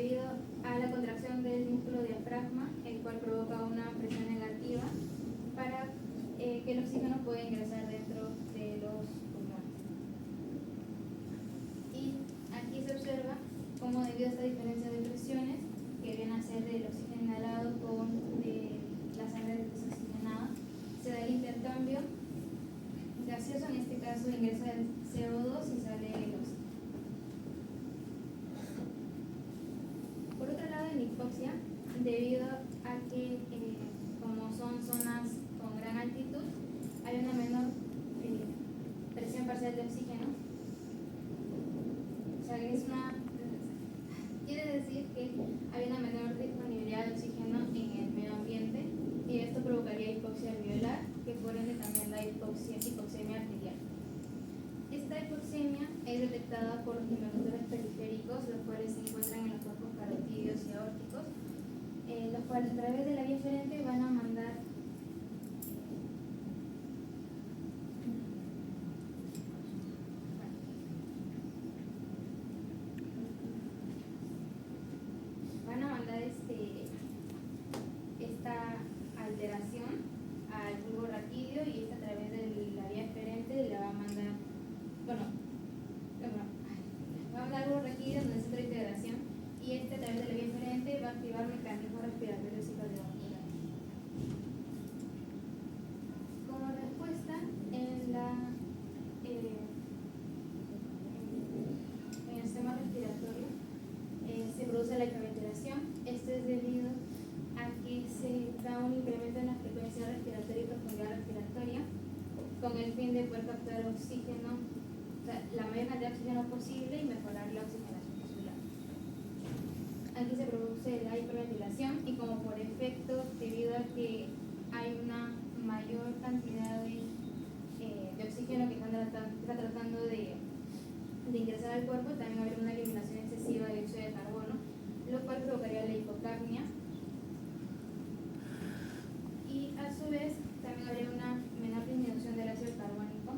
debido a la contracción del músculo diafragma, el cual provoca una presión negativa para que el oxígeno pueda ingresar dentro de los pulmones. Y aquí se observa cómo, debido a esta diferencia de presiones, que viene a ser del oxígeno inhalado con de la sangre desoxigenada, se da el intercambio gaseoso. En este caso ingresa el CO2 y sale el oxígeno. Por otro lado, en hipoxia, debido a que como son zonas con gran altitud, hay una menor presión parcial de oxígeno. O sea, quiere decir que hay una menor disponibilidad de oxígeno en el medio ambiente, y esto provocaría hipoxia alveolar, que por ende también da hipoxemia arterial. Esta hipoxemia es detectada por los inhibidores periféricos, los cuales se encuentran en los cuerpos carotídeos y aórticos, los cuales a través de la vía eferente van a mandar esta alteración al bulbo raquídeo, y esta a través de la vía eferente la va a mandar, va a mandar al bulbo raquídeo donde se centro de integración, y este a través de la vía eferente va a activar mecanismos respiratorios y cardiovasculares. Como respuesta, en el sistema respiratorio se produce la hiperventilación. Esto es debido a que se da un incremento en la frecuencia respiratoria y profundidad respiratoria, con el fin de poder captar oxígeno, o sea, la mayor cantidad de oxígeno posible, y mejorar la oxigenación muscular. Aquí se produce la hiperventilación, y como por efecto, debido a que hay una mayor cantidad de oxígeno que está tratando de ingresar al cuerpo, también va a haber una eliminación excesiva de dióxido de carbono, lo cual provocaría la hipocapnia, y a su vez también habría una menor disminución del ácido carbónico,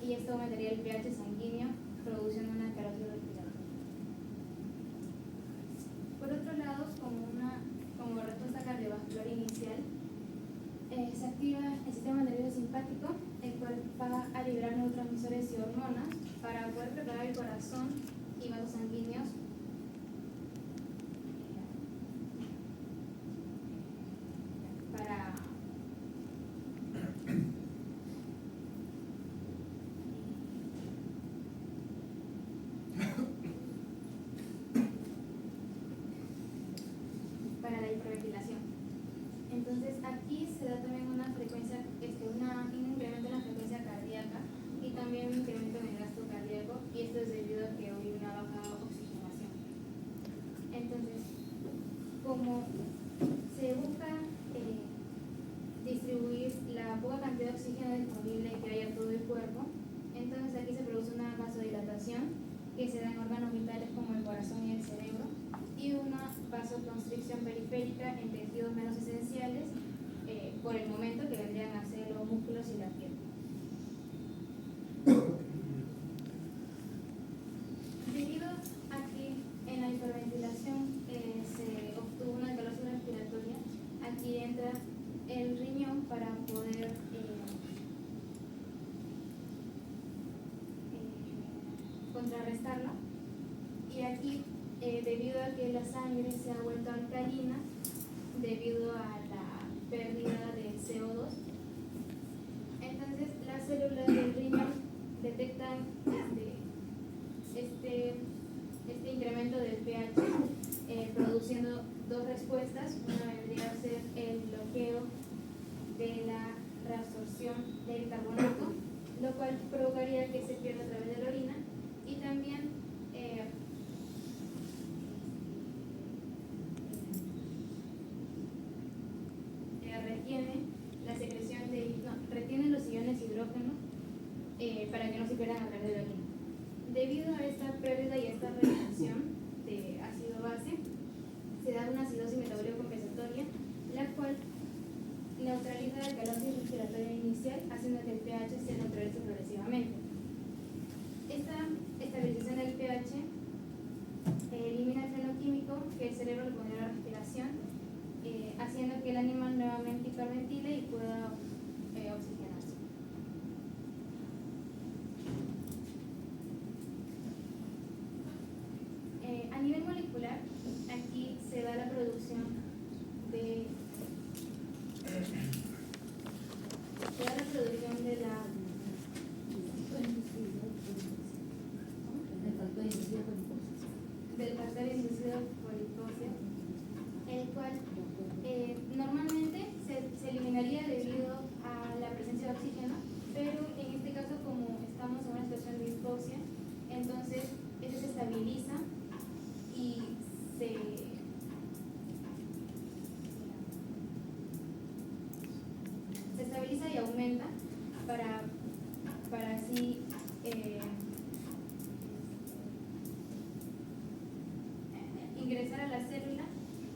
y esto aumentaría el pH sanguíneo, produciendo una alcalosis respiratoria. Por otro lado, como respuesta cardiovascular inicial, se activa el sistema nervioso simpático, el cual va a liberar neurotransmisores y hormonas para poder preparar el corazón y vasos sanguíneos para la hiperventilación. Entonces aquí se da también una frecuencia, un incremento en la frecuencia cardíaca, y también un incremento en el gasto cardíaco, y esto es debido a que hay una baja oxigenación. Entonces, como se busca distribuir la poca cantidad de oxígeno disponible que hay a todo el cuerpo, entonces aquí se produce una vasodilatación que se da en órganos vitales como el corazón y el cerebro, y una vasoconstricción periférica en tejidos menos esenciales, por el momento, que vendrían a ser los músculos y la piel. Debido a que en la hiperventilación se obtuvo una alcalosis respiratoria, aquí entra el riñón para poder contrarrestarlo, y aquí debido a que la sangre se ha vuelto alcalina debido a la pérdida de CO2, entonces las células del riñón detectan este incremento del pH, produciendo dos respuestas. Una vendría a ser el bloqueo de la reabsorción del carbonato, lo cual provocaría que se pierda a través de la orina, y también retiene los iones hidrógeno para que no se pierdan a través de la orina. Debido a esta pérdida y esta retención de ácido base, se da una acidosis metabólica compensatoria, la cual neutraliza la alcalosis respiratoria inicial, haciendo que el pH se neutralice progresivamente. Esta estabilización del pH elimina el freno químico que haciendo que el animal nuevamente hiperventile y pueda oxigenarse. A nivel molecular, aquí se da la producción de del factor inducido por hipóxia, el cual normalmente se eliminaría debido a la presencia de oxígeno, pero en este caso, como estamos en una situación de hipoxia, entonces este se estabiliza y se estabiliza y aumenta para así ingresar a la célula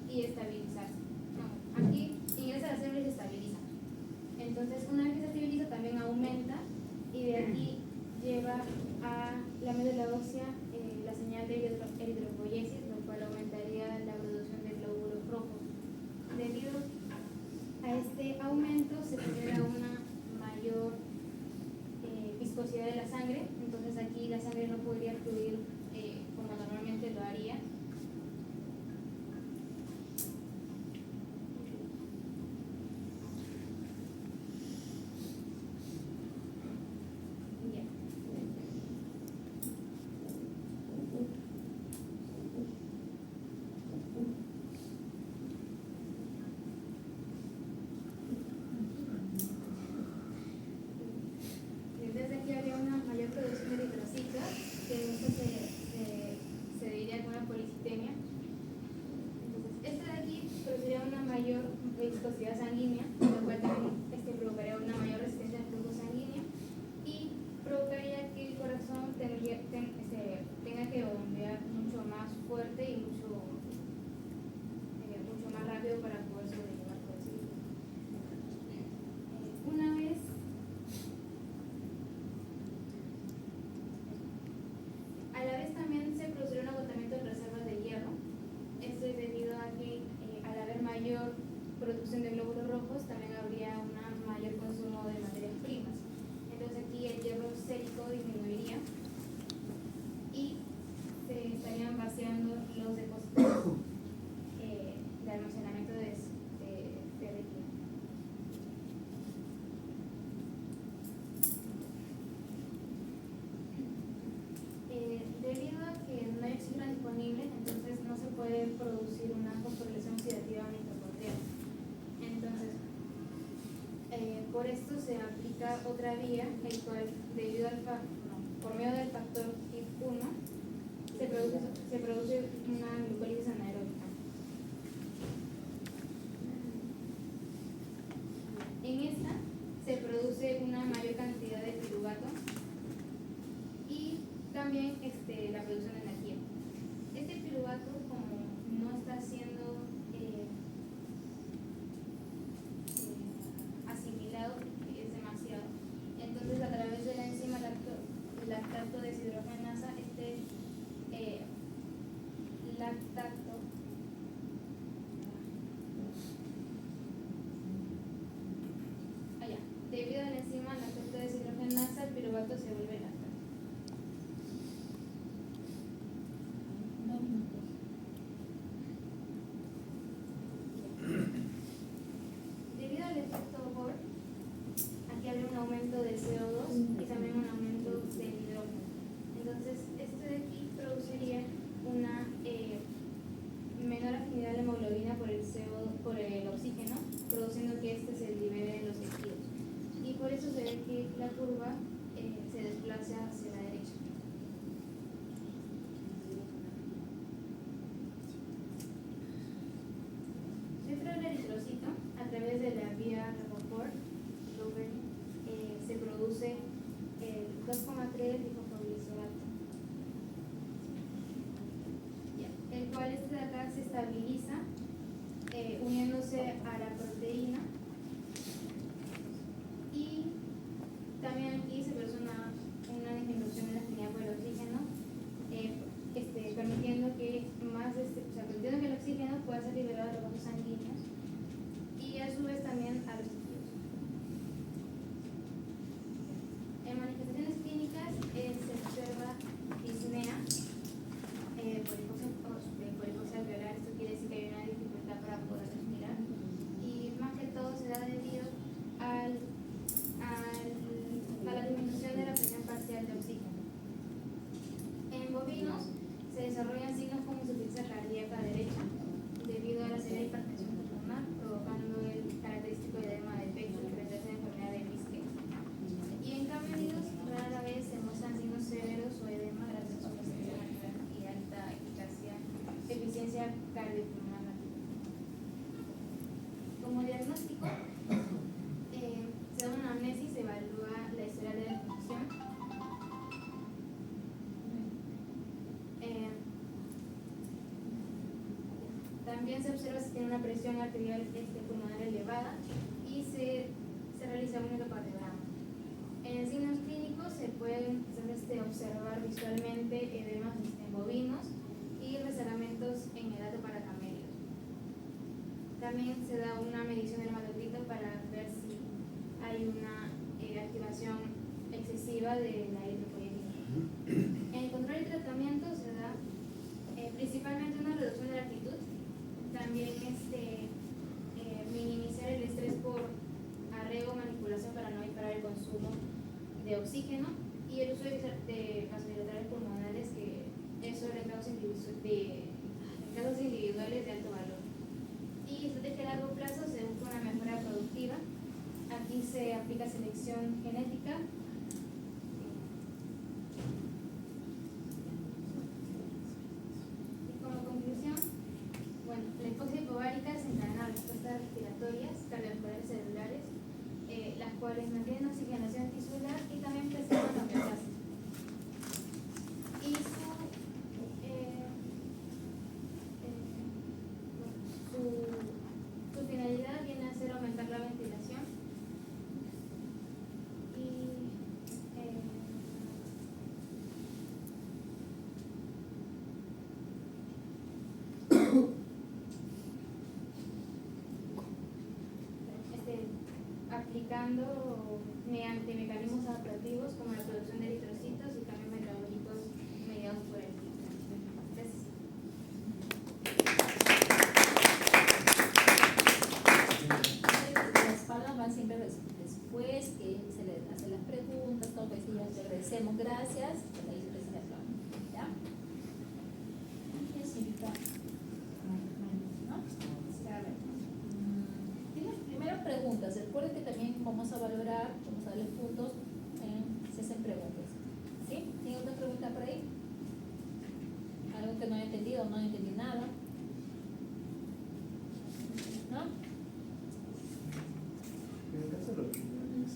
y estabilizarse. No, aquí ingresa a la célula y se estabiliza. Entonces, una vez que se estabiliza, también aumenta y de aquí lleva a la médula ósea la señal de eritropoyesis, lo cual aumentaría la producción de glóbulos rojos. Debido a este aumento, se genera una mayor viscosidad de la sangre, entonces aquí la sangre no podría fluir como normalmente lo haría. Desde aquí habría una mayor producción de eritrocitos, que esto se diría como una policitemia. Entonces, este de aquí produciría una mayor viscosidad sanguínea, lo cual también provocaría una mayor resistencia al flujo sanguíneo y provocaría que el corazón tenga que bombear mucho más fuerte y mucho más rápido para poder sobrellevar todo eso. Una vez a la vez también se producirá un agotamiento de reservas de hierro. Esto es debido a que al haber mayor producción de glóbulos rojos también habría un mayor consumo de materias primas. Entonces aquí el hierro sérico disminuiría y se estarían vaciando los depósitos de almacenamiento de líquido. Debido a que no hay oxígeno disponible, entonces no se puede producir una fosforilación oxidativa mitocondrial. Entonces, por esto se aplica otra vía, el cual, por medio del factor HIF1, se produce una glucólisis anaeróbica. En esta se produce una mayor cantidad de piruvato y también la producción de energía. Este piruvato, como no está siendo asimilado, es demasiado, entonces a través de la enzima lactato deshidrogenasa, lactato debido a la enzima lactato deshidrogenasa, el piruvato se vuelve lactato. Debido al efecto Bohr, aquí habría un aumento de CO2 y también un aumento del hidrógeno. Entonces, este de aquí produciría una menor afinidad de la hemoglobina por el oxígeno, produciendo que este se libere en los tejidos. Y por eso se ve que la curva se desplaza hacia la derecha. Dentro del eritrocito, a través de la vía Rappaport, se produce el 2,3 difosfoglicolato, el cual de acá se estabiliza uniéndose a la proteína, y también aquí se produce una disminución de la afinidad por el oxígeno, permitiendo que permitiendo que el oxígeno pueda ser liberado de los vasos sanguíneos insuficiencia cardiopulmonar. Como diagnóstico, se da una anamnesis, se evalúa la historia de desnutrición. También se observa si tiene una presión arterial pulmonar elevada y se realiza un ecocardiograma. En signos clínicos se pueden observar visualmente edemas en bovinos y rezagamientos en el hato paracamélico. También se da una medición del hematocrito para ver si hay una activación excesiva de la eritropoyetina. En el control y tratamiento se da principalmente una reducción de la actitud, también minimizar el estrés por arreo o manipulación para no disparar el consumo de oxígeno y el uso de vasodilatadores pulmonares, que eso en casos individuales de alto valor. Y estrategia a largo plazo se busca una mejora productiva. Aquí se aplica selección genética. Y como conclusión, bueno, la hipoxia hipovárica desencadena respuestas respiratorias, cardiovasculares celulares, las cuales mantienen oxigenación tisular y también presentan homeostasis. Y su finalidad viene a ser aumentar la ventilación y aplicando mediante mecanismos adaptativos como la producción de eritrocitos y cambios metabólicos mediados por el ciclo. Gracias. Las palabras van siempre después que se les hacen las preguntas, todo, pues sí, ya te agradecemos, gracias, pues ahí se les aplaude, ¿ya? Señorita, ¿no? Tiene primero preguntas, recuerden que también vamos a valorar, vamos a darles puntos, se hacen preguntas, ¿sí? ¿Tiene otra pregunta por ahí? ¿Algo que no haya entendido, no entendí nada? ¿No? En el caso de los riñones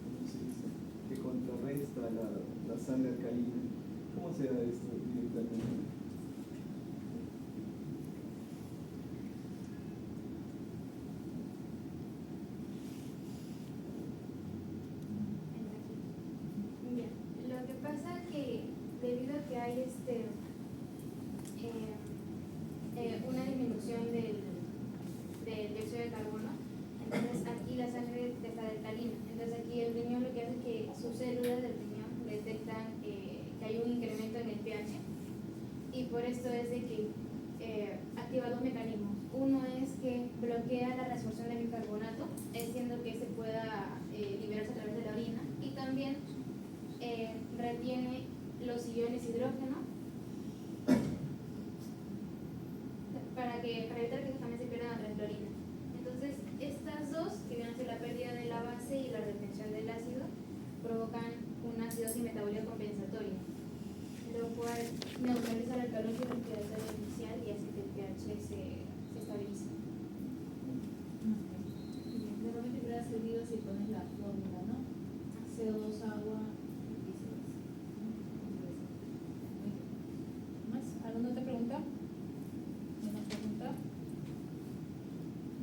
¿cómo se dice? Que contrarresta la sangre alcalina, ¿cómo se da esto directamente? Bien, lo que pasa que debido a que hay una disminución del dióxido de carbono, entonces aquí la sangre está alcalina. Entonces aquí el riñón lo que hace es que sus células del riñón detectan que hay un incremento en el pH, y por esto es de que activa dos mecanismos. Uno es que bloquea la reabsorción de bicarbonato, haciendo que se pueda liberarse a través de la orina, y también retiene los iones hidrógeno para evitar que también se pierdan a través de la orina. Entonces, estas dos, que vienen a ser la pérdida de la base y la retención del ácido, provocan una acidosis metabólica compensatoria, lo cual neutraliza el alcaloide respiratorio inicial y hace que el pH se estabilice. Normalmente hubiera servido si pones la fórmula, ¿no? CO2 agua y viceversa. ¿Más? ¿Alguna otra pregunta? ¿Alguna pregunta?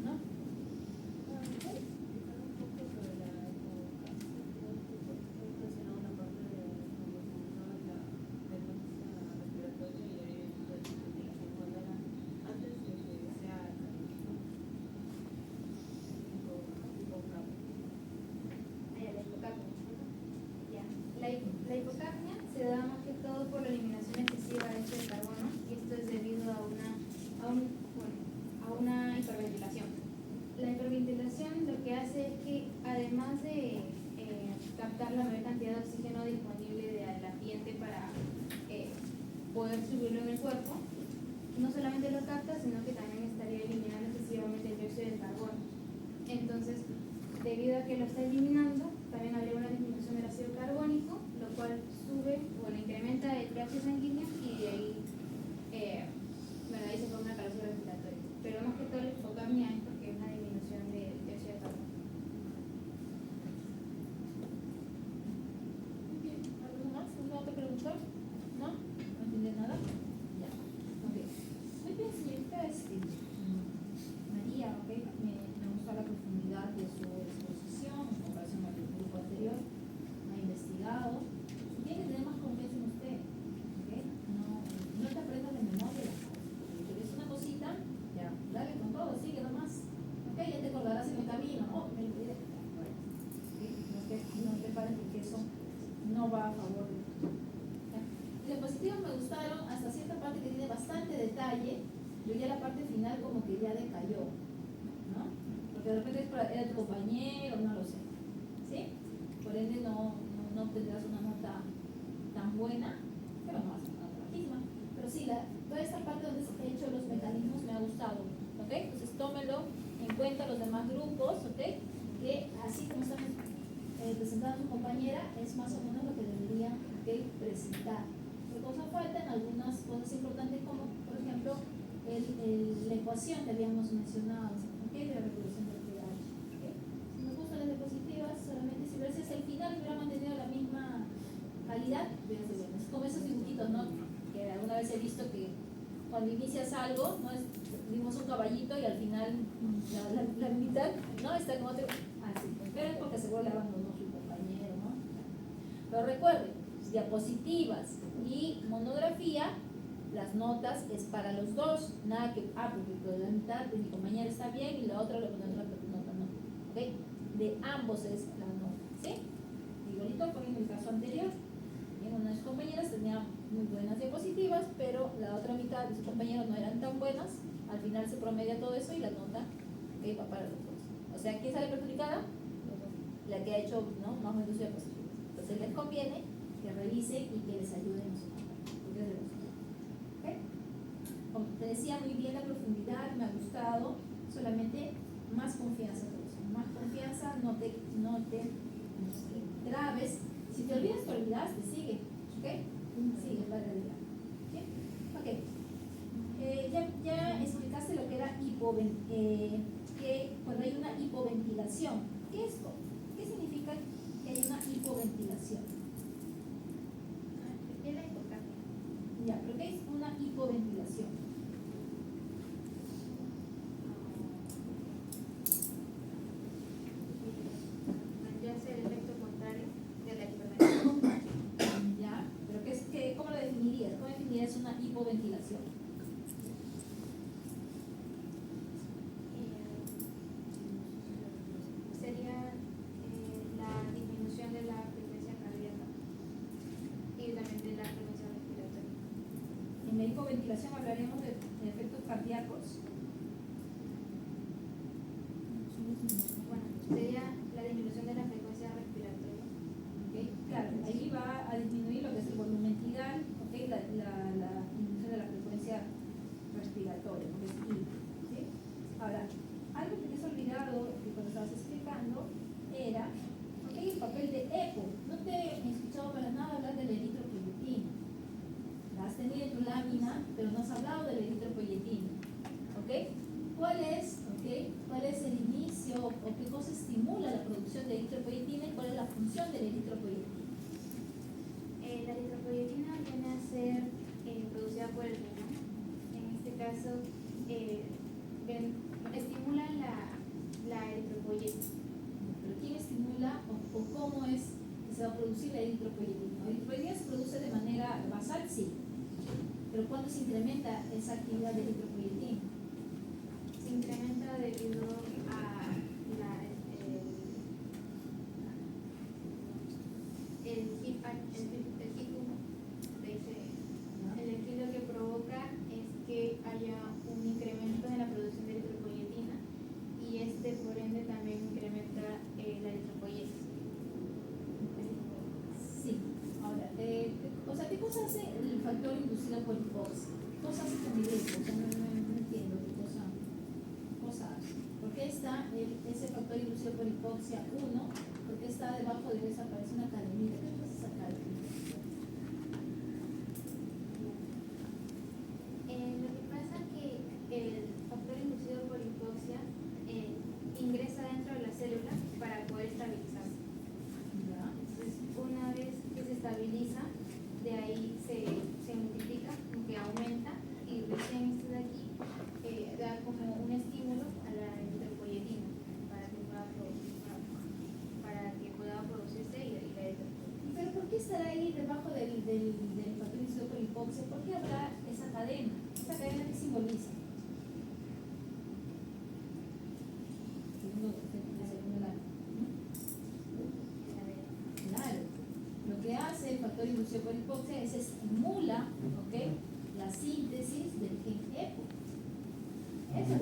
¿No? La hipocapnia se da más que todo por la eliminación excesiva de dióxido de carbono, y esto es debido a una hiperventilación. La hiperventilación lo que hace es que, además de captar la mayor cantidad de oxígeno disponible del ambiente para poder subirlo en el cuerpo, no solamente lo capta, sino que también estaría eliminando excesivamente el dióxido de carbono. Entonces, debido a que lo está eliminando, también habría una disminución del ácido carbónico, lo cual incrementa el pH sanguíneo, y de ahí, final como que ya decayó, ¿no? Porque de repente era tu compañero, no lo sé, ¿sí? Por ende no obtendrás una nota tan buena, pero no vas a una nota bajísima. Pero sí, toda esta parte donde he hecho los mecanismos me ha gustado, ¿ok? Entonces tómelo en cuenta los demás grupos, ¿ok? Que así como están presentando a su compañera, es más o menos lo que deberían presentar. Pero cosa faltan algunas cosas importantes como, por ejemplo, la ecuación que habíamos mencionado, ¿ok? De la revolución del pH, ¿ok? Si me gustan las diapositivas, solamente si ves hacia el final hubiera mantenido la misma calidad, hubiera sido bueno. Es como esos dibujitos, ¿no? Que alguna vez he visto que cuando inicias algo, ¿no? Dimos un caballito y al final la mitad, ¿no? Está como otro, así, pero es porque seguro le abandonó su compañero, ¿no? Pero recuerden, diapositivas y monografía, las notas es para los dos, nada que, porque la mitad de mi compañera está bien y la otra lo pone otra nota, no, ¿ok? De ambos es la nota, ¿sí? Igualito como en el caso anterior, una de sus compañeras tenía muy buenas diapositivas, pero la otra mitad de sus compañeros no eran tan buenas, al final se promedia todo eso y la nota va para los dos. O sea, ¿quién sale perjudicada? La que ha hecho, ¿no?, más o menos diapositivas. Entonces les conviene que revisen y que les ayuden en su nota, porque es de los dos. ¿Okay? Como te decía, muy bien la profundidad, me ha gustado, solamente más confianza con eso, más confianza, no te grabes. Si te olvidas, te olvidaste, sigue, ¿ok? Sigue para realidad. ¿Bien? Ok. Ya explicaste lo que era que cuando hay una hipoventilación. ¿Qué es esto? ¿Qué significa que hay una hipoventilación? ¿Qué es la hipocapnia? Ya, pero ¿qué es una hipoventilación? Ya sea el efecto contrario de la hiperventilación. Ya, pero ¿cómo lo definirías? ¿Cómo definirías una hipoventilación? Sería la disminución de la frecuencia cardíaca y también de la frecuencia respiratoria. En la hipoventilación hablaremos de efectos cardíacos. Bueno, sería la disminución de la frecuencia respiratoria. ¿Okay? Claro, ahí va a disminuir lo que es el volumen tidal, ¿okay? La disminución de la frecuencia respiratoria, porque es I, ¿sí? Ahora, algo que te has olvidado que cuando estabas explicando era, ¿okay?, el papel de EPO. No te he escuchado para nada hablar de la eritropoyetina. La has tenido en tu lámina, pero no has hablado de la eritropoyetina, ¿ok? ¿Cuál es el inicio o qué cosa estimula la producción de eritropoyetina y cuál es la función de la eritropoyetina? La eritropoyetina viene a ser producida por el riñón. En este caso, estimula la eritropoyetina. ¿Pero quién estimula o cómo es que se va a producir la eritropoyetina? La eritropoyetina se produce de manera basal, sí, pero ¿cuándo se incrementa esa actividad de eritropoyetina? Se incrementa debido a el HIT lo que provoca es que haya un incremento en la producción de eritropoyetina y por ende también incrementa la eritropoyesis. Sí. Ahora, ¿qué cosa hace el factor inducido por hipoxia? ¿Qué cosa hace con el EPO? O sea, no entiendo qué cosa hace. ¿Por qué está ese factor inducido por hipoxia 1? ¿Por qué está debajo de eso? Aparece una cadenita. ¿Qué pasa esa cadenita? Lo que pasa es que el factor inducido por hipoxia ingresa dentro de la célula para poder estabilizarse. ¿Ya? Entonces, una vez que se estabiliza, de ahí se multiplica, como que aumenta, y recién esto de aquí da como un estímulo a la eritropoyetina para que pueda producirse y la eritropoyetina. ¿Pero por qué estará ahí debajo del factor inducido por hipoxia? ¿Por qué habrá esa cadena? ¿Esa cadena qué simboliza? Claro, lo que hace el factor inducido por hipoxia es estimula, ¿ok?, la síntesis del gen EPO. Eso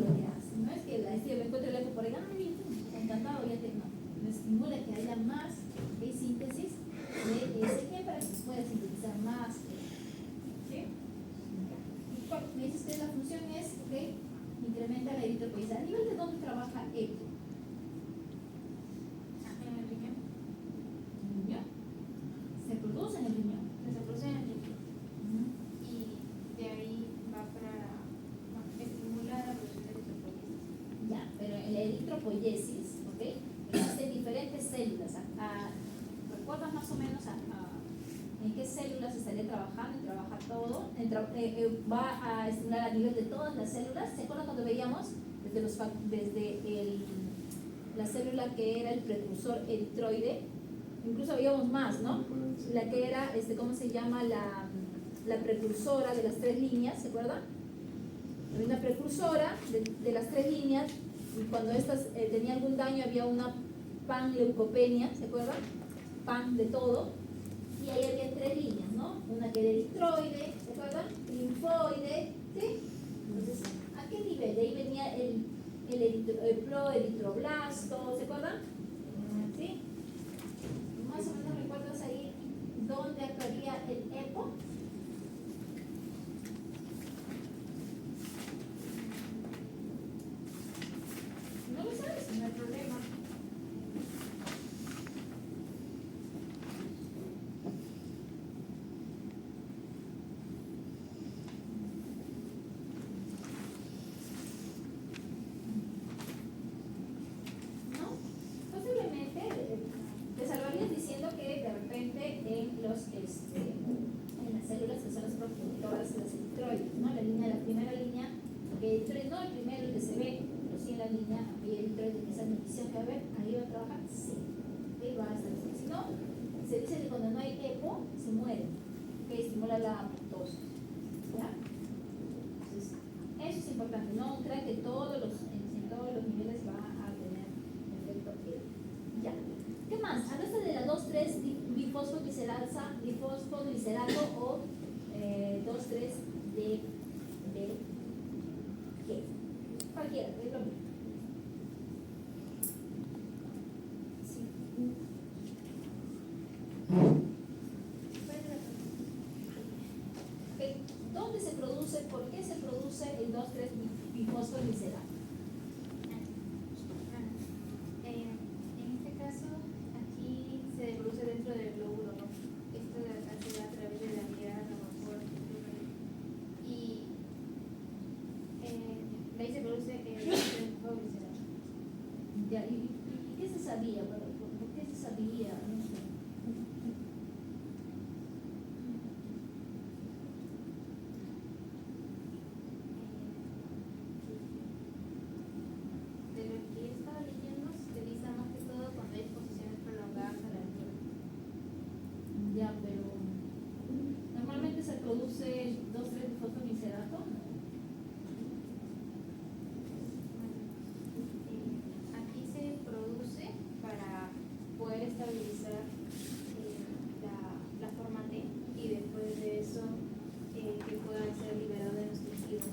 eritropoyesis? ¿A nivel de dónde trabaja EPO? En el riñón. ¿Ya? Se produce en el riñón. Se produce en el riñón. Y de ahí va para estimular la producción de eritropoyesis. Ya, pero en la eritropoyesis, ¿ok? Existen diferentes células. ¿Recuerdas más o menos en qué células estaría trabajando? En trabajar todo. Va a estimular a nivel de todas las células. ¿Se acuerdan cuando veíamos la célula que era el precursor eritroide? Incluso veíamos más, ¿no? La que era, ¿cómo se llama? La precursora de las 3 líneas, ¿se acuerdan? Había una precursora de las 3 líneas, y cuando estas tenían algún daño había una panleucopenia, ¿se acuerdan? Pan de todo, y ahí había 3 líneas, ¿no? Una que era eritroide, ¿se acuerdan? Linfoide, ¿sí? Entonces, ¿a qué nivel? De ahí venía el proeritroblasto, ¿se acuerdan? ¿Sí? Más o menos recuerdas ahí dónde actuaría el EPO. ¿No lo sabes? No hay problema. ¿No? Posiblemente te salvarías diciendo que de repente en las células que son las productoras de las eritroides, ¿no? La primera línea, eritroide, no el primero el que se ve, pero sí en la línea eritroide, esa medición que va a ver, ahí va a trabajar, sí, ahí va a estar. Si no, se dice que cuando no hay EPO, se muere, que estimula la apoptosis, ¿ya? Entonces, eso es importante, no crean que en todos los niveles va a tener efecto EPO. Ya. ¿Qué más? Hablaste de la 2,3 bifosfoglicerato o 2,3 de ¿qué? Cualquiera, es lo mismo. Sí. Ok. ¿Dónde se produce? ¿Por qué se produce el 2,3 bifosfoglicerato? En este caso, aquí se produce dentro del glóbulo rojo. Esto se da a través de la vía remotora. Y de ahí se produce el bifosfoglicerato. Ya, ¿y qué se sabía? ¿Por qué se sabía? No sé. De lo que he estado leyendo, se utiliza más que todo cuando hay exposiciones prolongadas a la altura. Ya, pero normalmente se produce 2,3 bifosfoglicerato, ¿no? Aquí se produce para poder estabilizar la forma T y después de eso que pueda ser liberado de los tejidos.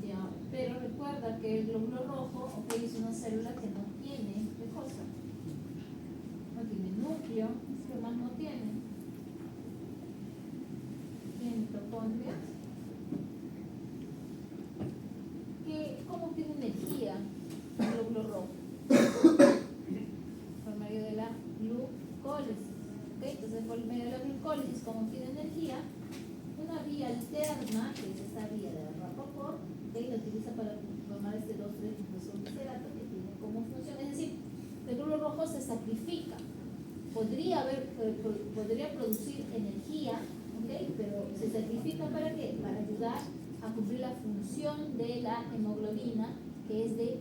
Ya, pero recuerda que el glóbulo rojo, ok, es una célula que no tiene, ¿qué cosa? No tiene núcleo, ¿qué más no tiene? Tiene mitocondria. ¿Cómo tiene energía el glóbulo rojo? Por medio de la glucólisis. ¿Okay? Entonces, por medio de la glucólisis, como tiene energía, una vía alterna, que es esta vía de la Rapoport, ¿okay? La utiliza para formar este 2,3 bifosfoglicerato que tiene como función, es decir, el glóbulo rojo se sacrifica. Podría producir energía, ¿okay? Pero se sacrifica ¿para qué? Para ayudar a cumplir la función de la hemoglobina, que es de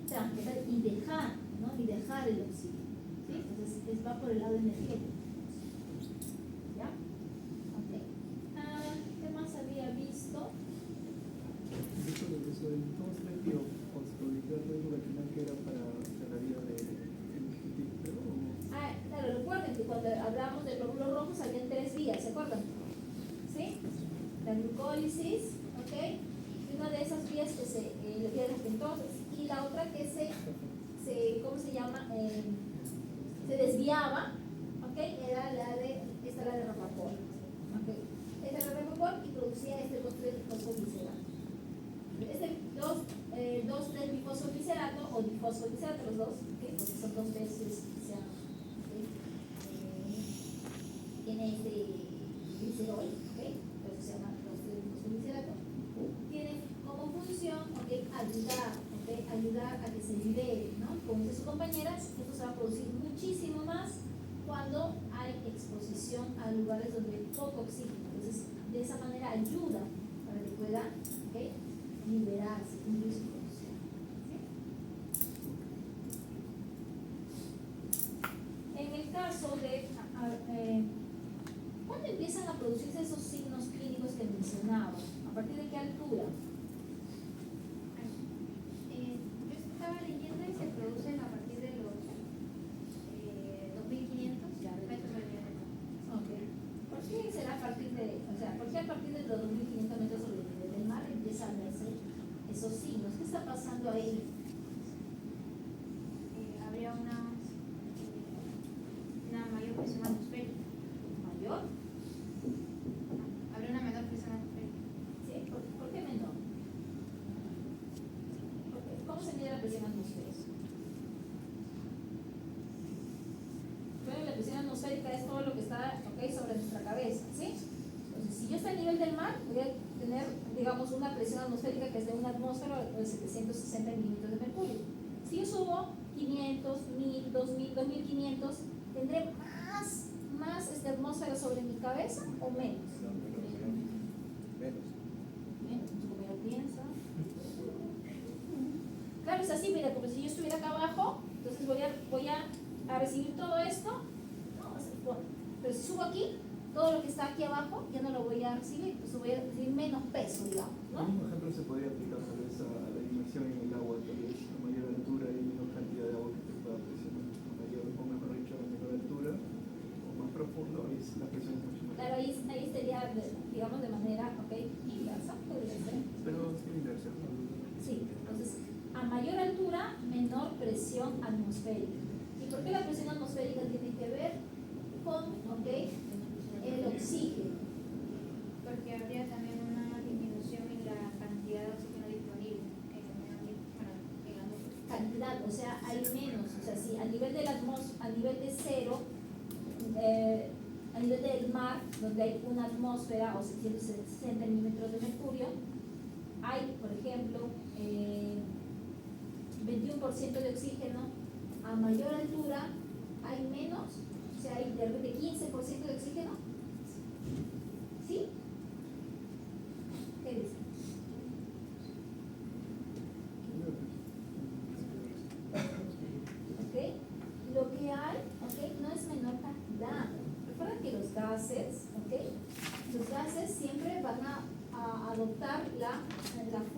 transportar y dejar, ¿no? Y dejar el oxígeno, ¿sí? Entonces va por el lado energético. ¿Ya? Ok. ¿Qué más había visto? Eso de eso del 2,3 bifosfoglicerato es lo que era para la vida de energético, Claro, recuerden que cuando hablamos de glóbulos rojos habían 3 vías, ¿se acuerdan? ¿Sí? La glucólisis, ¿ok? Y una de esas vías que la vía de las pentosas, y la otra que ¿cómo se llama? Se desviaba, ¿ok? Era la de Rapoport, ¿ok? Esta era Rapoport y producía este 2,3 bifosfoglicerato. Este fosfolíceros los dos, ¿okay? Porque son dos veces, ¿okay? Tiene este glicerol, ¿okay? Por eso se llama fosfolícero. Tiene como función, ¿okay? Ayudar a que se libere, ¿no? Como dice su compañera, esto se va a producir muchísimo más cuando hay exposición a lugares donde hay poco oxígeno. Entonces, de esa manera ayuda para que pueda, ¿okay? Liberarse, cumplir su función. ¿Sí? En el caso de ¿cuándo empiezan a producirse esos signos clínicos que mencionaba? ¿A partir de qué altura? Yo estaba leyendo y se producen a partir de los 2500 metros sobre el nivel del mar. Okay. ¿Por qué será a partir de, por qué a partir de los 2500 metros sobre el nivel del mar empiezan a verse esos signos? ¿Qué está pasando ahí? Habría una mayor presión atmosférica. ¿Mayor? Habría una menor presión atmosférica. ¿Sí? ¿Por qué menor? ¿Cómo se mide la presión atmosférica? Bueno, la presión atmosférica es todo lo que está, ¿okay? Sobre nuestra cabeza, ¿sí? Entonces, si yo estoy a nivel del mar, voy a tener, digamos, una presión atmosférica que es de una atmósfera de 760 milímetros de mercurio. Si yo subo 500, 1000, 2000, 2500, ¿tendré más atmósfera sobre mi cabeza o menos? Menos, como yo pienso. Claro, es así, mira, porque si yo estuviera acá abajo, entonces voy a recibir todo esto, no, pero si subo aquí, todo lo que está aquí abajo ya no lo voy a recibir, entonces voy a recibir menos peso, digamos, ¿no? Un ejemplo se podría aplicar tal vez a la inmersión en el agua, tal vez a mayor altura y menor cantidad de agua que te pueda presionar, a mayor, o mejor dicho, a menor altura o más profundo, la presión es mucho mayor. Claro, ahí sería, digamos, de manera, ¿okay? Inversa, podría ser. Pero es inversa. Sí, entonces, a mayor altura, menor presión atmosférica. ¿Y por qué la presión atmosférica tiene que ver con, ¿okay? El oxígeno? Porque habría también una disminución en la cantidad de oxígeno disponible en el medio ambiente. Bueno, digamos. Cantidad, o sea, hay menos, o sea, si a nivel de a nivel de cero, a nivel del mar, donde hay una atmósfera o 760 milímetros de mercurio, hay, por ejemplo, 21% de oxígeno. A mayor altura hay menos, o sea, hay de repente 15% de oxígeno. ¿Sí? ¿Qué dicen? ¿Okay? Lo que hay, ¿okay? No es menor cantidad. Recuerda que los gases, ¿okay? Los gases siempre van a adoptar la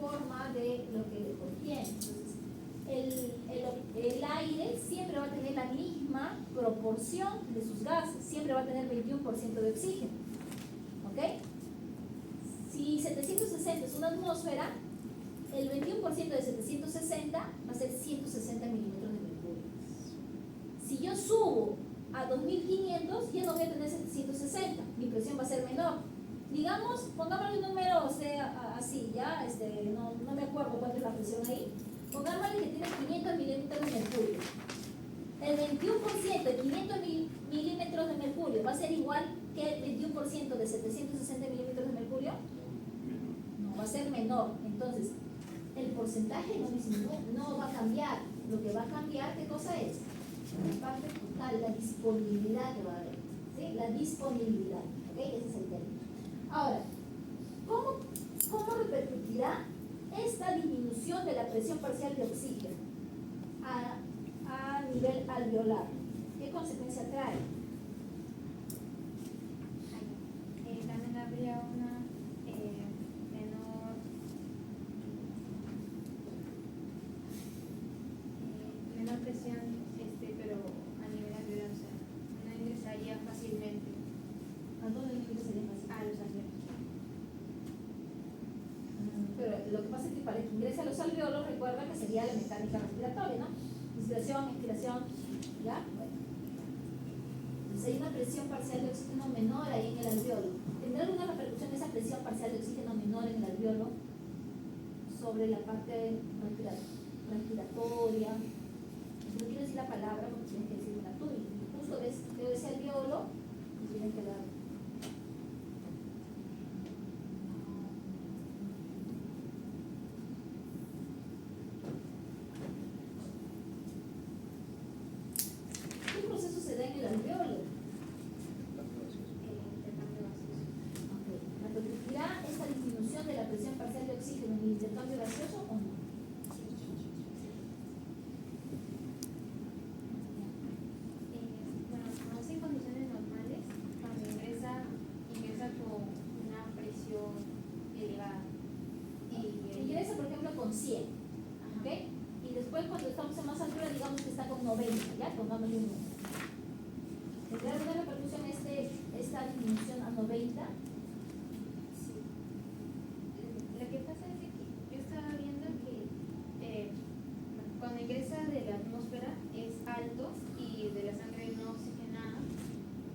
forma de lo que contienen. Entonces, el aire siempre va a tener la misma proporción de sus gases, siempre va a tener 21% de oxígeno. ¿Ok? Si 760 es una atmósfera, el 21% de 760 va a ser 160 milímetros de mercurio. Si yo subo a 2500, ya no voy a tener 760, mi presión va a ser menor. Digamos, pongámosle un número, o sea, así, ya, no me acuerdo cuánto es la presión ahí. Pongámosle que tiene 500 milímetros de mercurio. El 21% de 500 milímetros de mercurio va a ser igual que el 21% de 760 milímetros de mercurio. No, va a ser menor. Entonces, el porcentaje no va a cambiar. Lo que va a cambiar, ¿qué cosa es? La parte total, la disponibilidad que va a haber. ¿Sí? La disponibilidad. ¿Ok? Ese es el término. Ahora, ¿cómo repercutirá esta disminución de la presión parcial de oxígeno a nivel alveolar? ¿Qué consecuencia trae? También habría una menor presión, pero a nivel alveolar, o sea, no ingresaría fácilmente ¿A dónde ingresaría más? a los alveolos. Pero lo que pasa es que para que ingrese a los alveolos, recuerda que sería la mecánica respiratoria, ¿no? Inspiración, expiración, ¿ya? Bueno. Entonces hay una presión parcial de oxígeno menor ahí en el alveolo. ¿Tendrá alguna repercusión esa presión parcial de oxígeno menor en el alveolo sobre la parte respiratoria, No quiero decir la palabra porque tienes que decirla tú. Y justo ves, debe ser alveolo, y tienes que dar. ¿Qué proceso se da en el alveolo? ¿Repercutirá esta disminución de la presión parcial de oxígeno en el intercambio gaseoso o no? Bueno, aún en condiciones normales, cuando ingresa con una presión elevada. Ingresa, por ejemplo, con 100, ¿ok? Y después, cuando estamos a más altura, digamos que está con 90, ¿ya? Pongámosle un número. ¿Tendrá alguna repercusión esta disminución a 90? Sí. Lo que pasa es que yo estaba viendo que cuando ingresa de la atmósfera es alto y de la sangre no oxigenada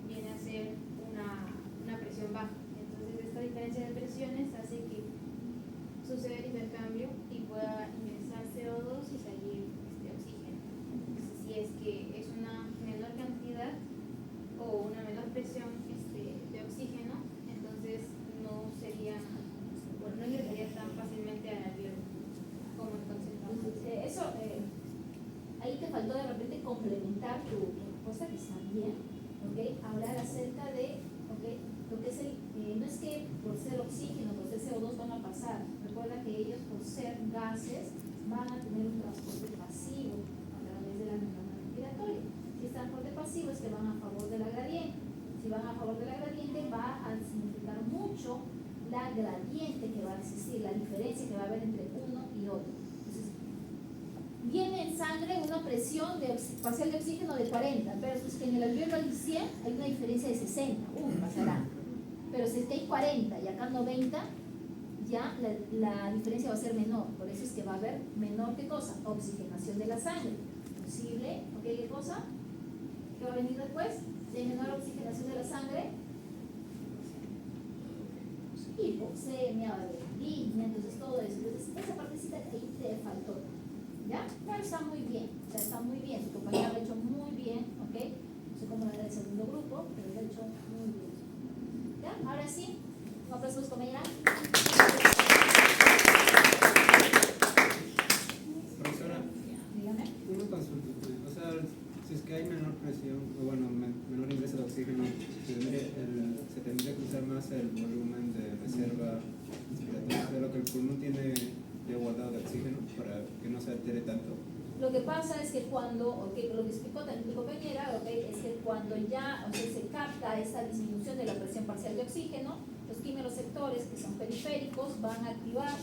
viene a ser una presión baja. Entonces esta diferencia de presiones hace que suceda el intercambio y pueda ingresar CO2 y salir oxígeno. Entonces, si es que es una menor cantidad o una menor presión de oxígeno, entonces no ingresaría tan fácilmente al alveolo como entonces Eso, ahí te faltó de repente complementar tu respuesta, que está bien, ¿ok? Hablar acerca de, ¿ok? Lo que es no es que por ser oxígeno, por ser CO2 van a pasar. Recuerda que ellos, por ser gases, van a tener un transporte pasivo a través de la membrana respiratoria. Si es transporte pasivo, es que van a favor de la gradiente. Si van a favor de la gradiente, va a significar mucho la gradiente que va a existir, la diferencia que va a haber entre uno y otro. Entonces, viene en sangre una presión parcial de oxígeno de 40, pero si es que en el alveolo hay 100, hay una diferencia de 60, pasará. Pero si es que hay 40 y acá 90, ya la diferencia va a ser menor. Por eso es que va a haber menor, ¿qué cosa? Oxigenación de la sangre. Posible, ¿ok? ¿Qué cosa? ¿Qué va a venir después? De menor oxigenación de la sangre. Hipoxemia, línea, entonces todo eso. Entonces, esa partecita ahí te faltó. ¿Ya? Pero está muy bien. O sea, está muy bien. Tu compañera lo ha hecho muy bien, ¿ok? No sé cómo era el segundo grupo, pero lo ha hecho muy bien. ¿Ya? Ahora sí, un aplauso a los compañeras. Profesora, Dígame. una consulta. O sea, si es que hay menor presión, o bueno, menor ingreso de oxígeno, se tendría que usar más el volumen de reserva respiratoria, de lo que el pulmón tiene de guardado de oxígeno para que no se altere tanto. Lo que pasa es que cuando, lo que explicó también mi compañera, es que cuando ya se capta esta disminución de la presión parcial de oxígeno, los quimiorreceptores que son periféricos van a activar,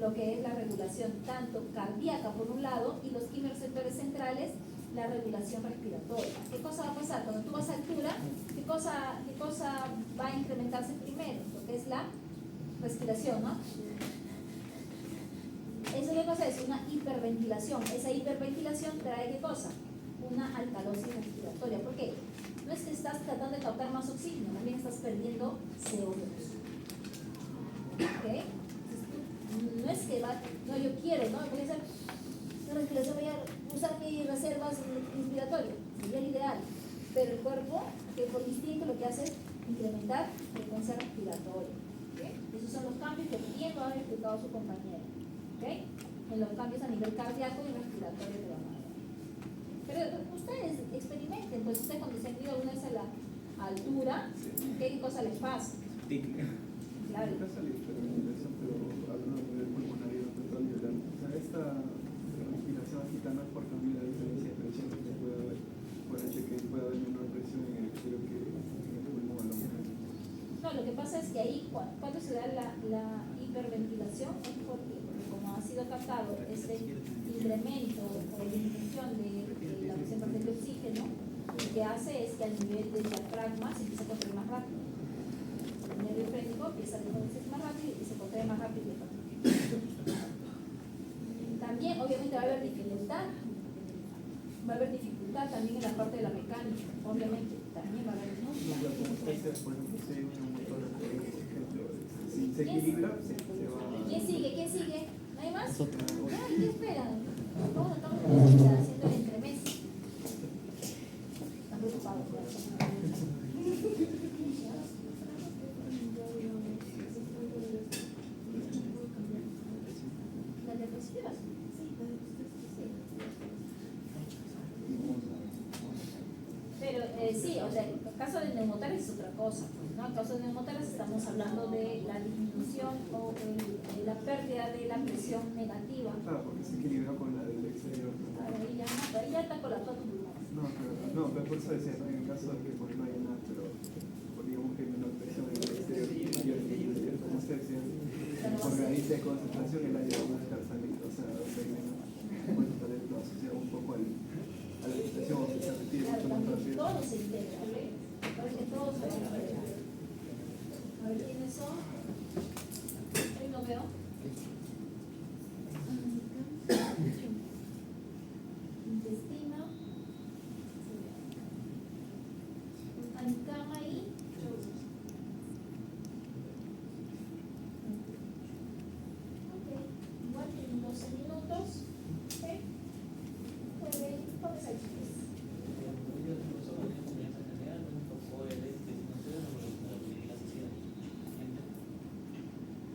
lo que es la regulación tanto cardíaca por un lado y los quimiorreceptores centrales, la regulación respiratoria. ¿Qué cosa va a pasar? Cuando tú vas a altura, ¿qué cosa va a incrementarse primero? Lo que es la respiración, ¿no? Eso qué cosa es una hiperventilación. Esa hiperventilación trae qué cosa? Una alcalosis respiratoria. ¿Por qué? No es que estás tratando de captar más oxígeno, también estás perdiendo CO2. ¿Ok? Entonces, no es que yo quiero, ¿no? Voy a hacer una respiración, voy a usar mis reservas respiratorias. Sería el ideal. Pero el cuerpo, que por instinto lo que hace es incrementar frecuencia respiratoria. ¿Okay? Esos son los cambios que bien lo ha explicado su compañero. ¿Okay? En los cambios a nivel cardíaco y respiratorio que van a ver. Pero ustedes experimenten, pues ustedes cuando se han ido alguna vez a la altura, ¿qué cosa les pasa? Tic. Claro. Nunca salí hiperventilación, pero hablando a nivel pulmonar y no alveolar. O sea, esta respiración agita no es por cambio de diferencia de presión que puede haber, por el hecho que puede haber menor presión en el exterior que en el pulmón a lo mejor. No, lo que pasa es que ahí, cuando se da la hiperventilación, es porque como ha sido captado este incremento o disminución de la presión parcial de oxígeno, lo que hace es que a nivel del diafragma se empieza a contraer más rápido. El nervio frénico empieza a contraerse más rápido y se contrae más rápido. También, obviamente, va a haber dificultad. Va a haber dificultad también en la parte de la mecánica, obviamente. También va a haber No, pero como usted, por ejemplo, si hay un motor, si se equilibra, se va. ¿Quién sigue? ¿Quién sigue? ¿No hay más? ¿Qué esperan? ¿Cómo estamos haciendo Sí, o sea, en el caso de neumotaras es otra cosa, pues, ¿no? En el caso de neumotaras estamos hablando de la disminución o de la pérdida de la presión negativa. Claro, porque se equilibra con la del exterior. Claro, ahí ya está colapsado tu pulmón. Pero por eso decía, ¿no? En el caso de que pues, no haya nada, pero pues, digamos que hay menor presión en el exterior y mayor en el interior, como se decía, porque ahí de concentración el aire va a estar saliendo, o sea, donde hay menos, bueno, tal vez lo asociado un poco a la estación, o sea, se retira Claro, mucho más también rápido. todo se integra, ¿ves? Parece que todo se integra. A ver quiénes son. Ahí lo veo. Intestino. Anicama y ok, igual tienen 12 minutos. Ok. Puede, ¿cuántos hay?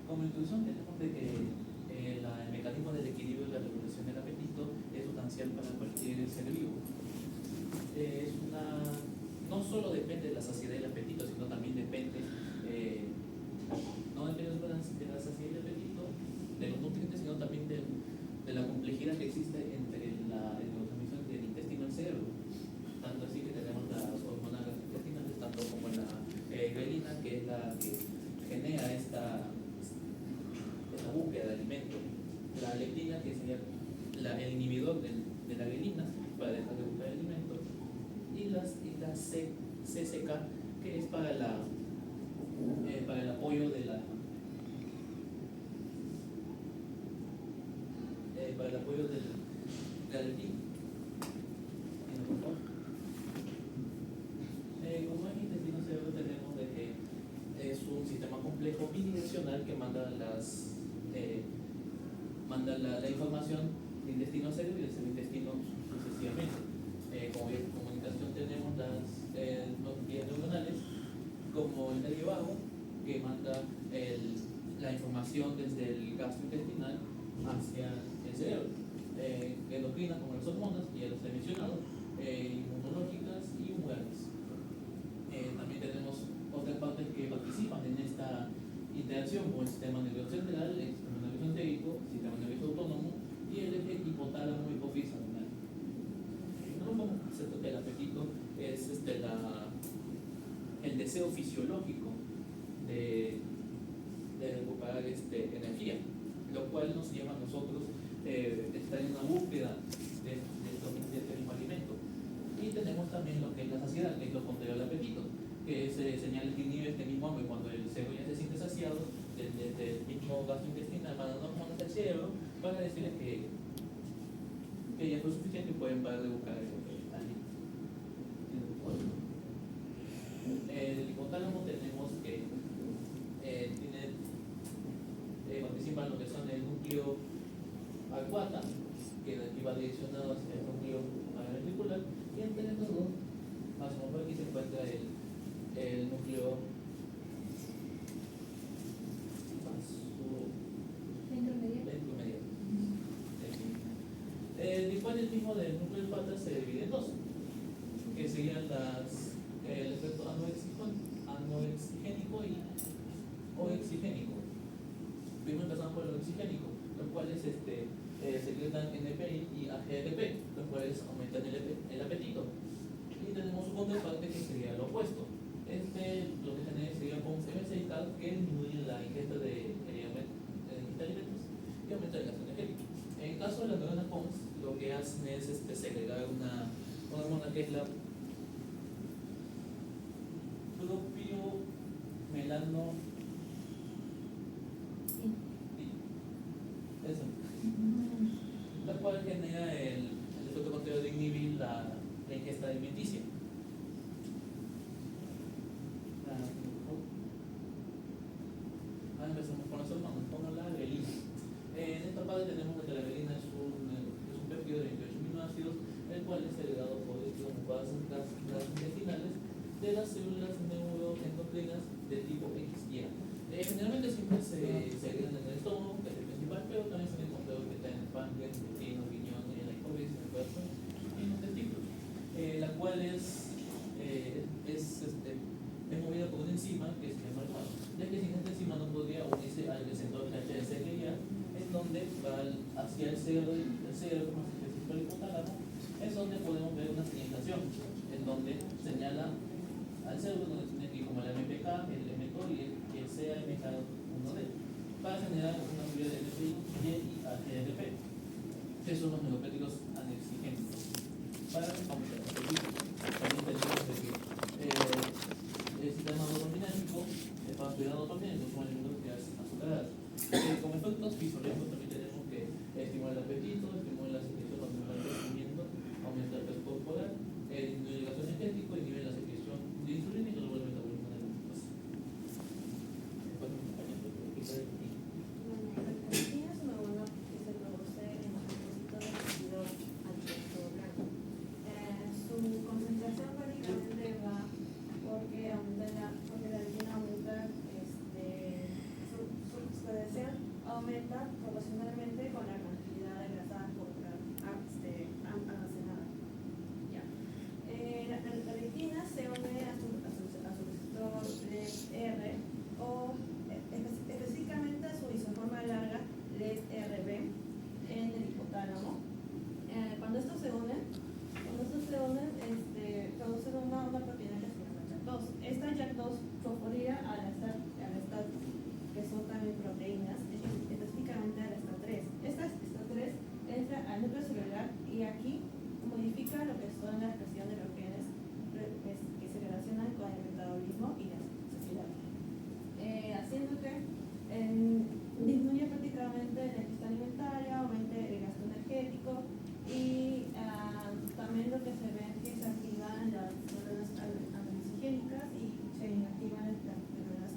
Como introducción tenemos de que el mecanismo del equilibrio y la regulación del apetito es sustancial para cualquier ser vivo. No solo depende de la saciedad del apetito, sino también depende, no depende de la saciedad del apetito, de los nutrientes, sino también de la complejidad que existe entre la neurotransmisión del intestino y el cerebro. Tanto así que tenemos las hormonas intestinales, tanto como la grelina, que es la que genera esta búsqueda de alimento, la leptina, que sería el inhibidor de la grelina para dejar de buscar alimento, y la CCK, que es para el apoyo de la leptina. Por favor. Como en intestino cerebro tenemos de que es un sistema complejo bidireccional que manda la información de intestino a cerebro y del cerebro a intestino sucesivamente. Como vía de comunicación tenemos las vías neuronales, como el nervio vago, que manda la información desde el gastrointestinal hacia el cerebro. Endocrinas, como las hormonas, que ya los he mencionado, inmunológicas y humorales. También tenemos otras partes que participan en esta interacción, como el sistema nervioso central, el sistema nervioso entérico, el sistema nervioso autónomo y el eje hipotálamo hipófisis anular. Como concepto que el apetito es el deseo fisiológico de recuperar energía, lo cual nos lleva a nosotros estar en una búsqueda de este mismo alimento. Y tenemos también lo que es la saciedad, que es lo contrario al apetito, que es señales que inhibe este mismo hambre cuando el cerebro ya se siente saciado desde el mismo gasto intestinal, mandando hormonas al cerebro para decirles que ya fue suficiente y pueden parar de buscar alimento. El hipotálamo tenemos que participa en lo que son el núcleo arcuata, que de aquí va direccionado hacia el núcleo ventricular, y entre estos dos, más o menos aquí se encuentra el núcleo ventromedial. Después del mismo del núcleo de patas se divide en dos, que serían el efecto anoexigénico y oexigénico. Primero empezamos por el oxigénico, los cuales secretan NPI y AGRP, los cuales aumentan el apetito. Y tenemos un contraparte que sería lo opuesto. Lo que genera sería con MSI que disminuye la ingesta de alimentos y aumenta el gasto energético. En el caso de las neuronas POMS, lo que hacen es segregar una hormona que es la propiomelano. Eso. La cual genera el efecto contrario de inhibir la ingesta alimenticia. Empezamos con las hormonas, con la grelina. En esta parte tenemos que la grelina es un péptido de 28 aminoácidos, el cual es segregado por las intestinales de las células neuroendocrinas de tipo X y A. Generalmente siempre se agregan en el estómago, que es el principal, pero también se han encontrado que está en el páncreas, el intestino, el riñón, en la hipófisis, en el corazón y en los testículos, la cual es hacia el cerebro más específico del hipotálamo, es donde podemos ver una señalización, en donde señala al cerebro donde tiene que ir como el MPK, el M2 y el CAMK1D para generar una subida de NPI y AGRP, que son los neuropépticos anexigénicos, para aumentar el apetito. También tenemos de que el sistema dopaminérgico para subir la dopamina y consumo de alimentos que azucaradas. Como efectos fisiológicos también tenemos que estimular el apetito, estimular la secreción para aumentar el crecimiento, aumentar el peso corporal, disminuir el gasto energético, inhibir la secreción de insulina y regular el metabolismo de la glucosa. Después mi compañero puede explicar el Bueno, la carnitina es una hormona que se produce en el depósito de tejido adiposo blanco. Su concentración prácticamente va porque la harina aumenta, su expresión aumenta proporcionalmente con la cantidad de grasa corporal almacenada. Ya. La carnitina se une a su receptor LER o específicamente a su isoforma larga LER-RB en el hipotálamo. Cuando estos se unen, producen una proteína que se llama JAK2. Esta JAK2 fosforila a la STAT, que son también proteínas, específicamente a la STAT3. Esta STAT3 entra al núcleo celular y aquí modifica lo que son la expresión de los genes que se relacionan con el metabolismo y la saciedad, haciendo que disminuya prácticamente la ingesta alimentaria, aumente el gasto energético y también lo que se ve es que se activan las neuronas anexigénicas y se inactivan las neuronas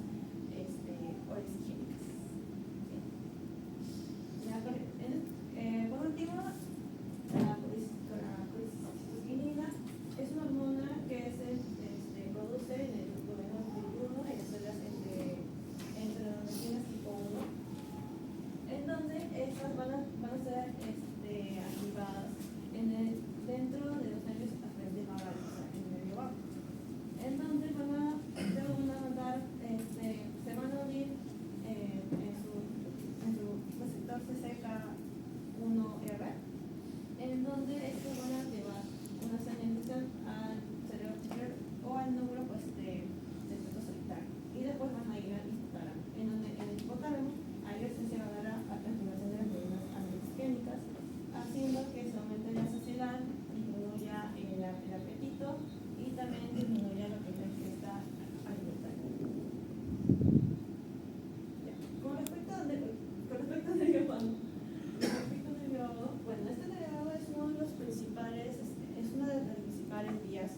orexigénicas. Por último, la colicitoquinina es una hormona que se produce en el gobierno tipo 1 y las células entre las neuronas tipo 1, en donde estas van a ser activadas dentro de los nervios aferentes vagales, o sea, en el nervio vago, en donde se van a unir en su receptor CCK1R, en donde estos van a llevar una señalización al cerebro o al núcleo del feto solitario, y después van a ir al hipotálamo, en donde en el hipotálamo ahí se va a dar a activación de las neuronas anexigénicas, haciendo que se aumente la saciedad, disminuya el apetito y también disminuya lo que es la ingesta alimentaria. Ya. Con respecto al derivado, bueno, este derivado es una de las principales vías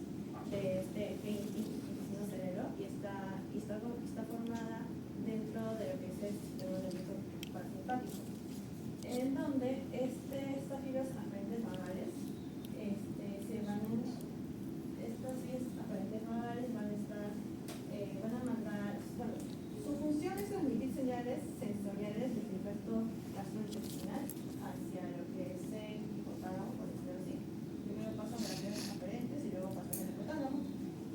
de intestino cerebro y está formada dentro de lo que es el sistema nervioso parasimpático, en donde estas fibras aferentes vagales van a mandar, bueno, su función es transmitir señales sensoriales del tracto gastrointestinal hacia lo que es el hipotálamo, por decirlo así. Primero pasa por las fibras aferentes y luego pasa por el hipotálamo,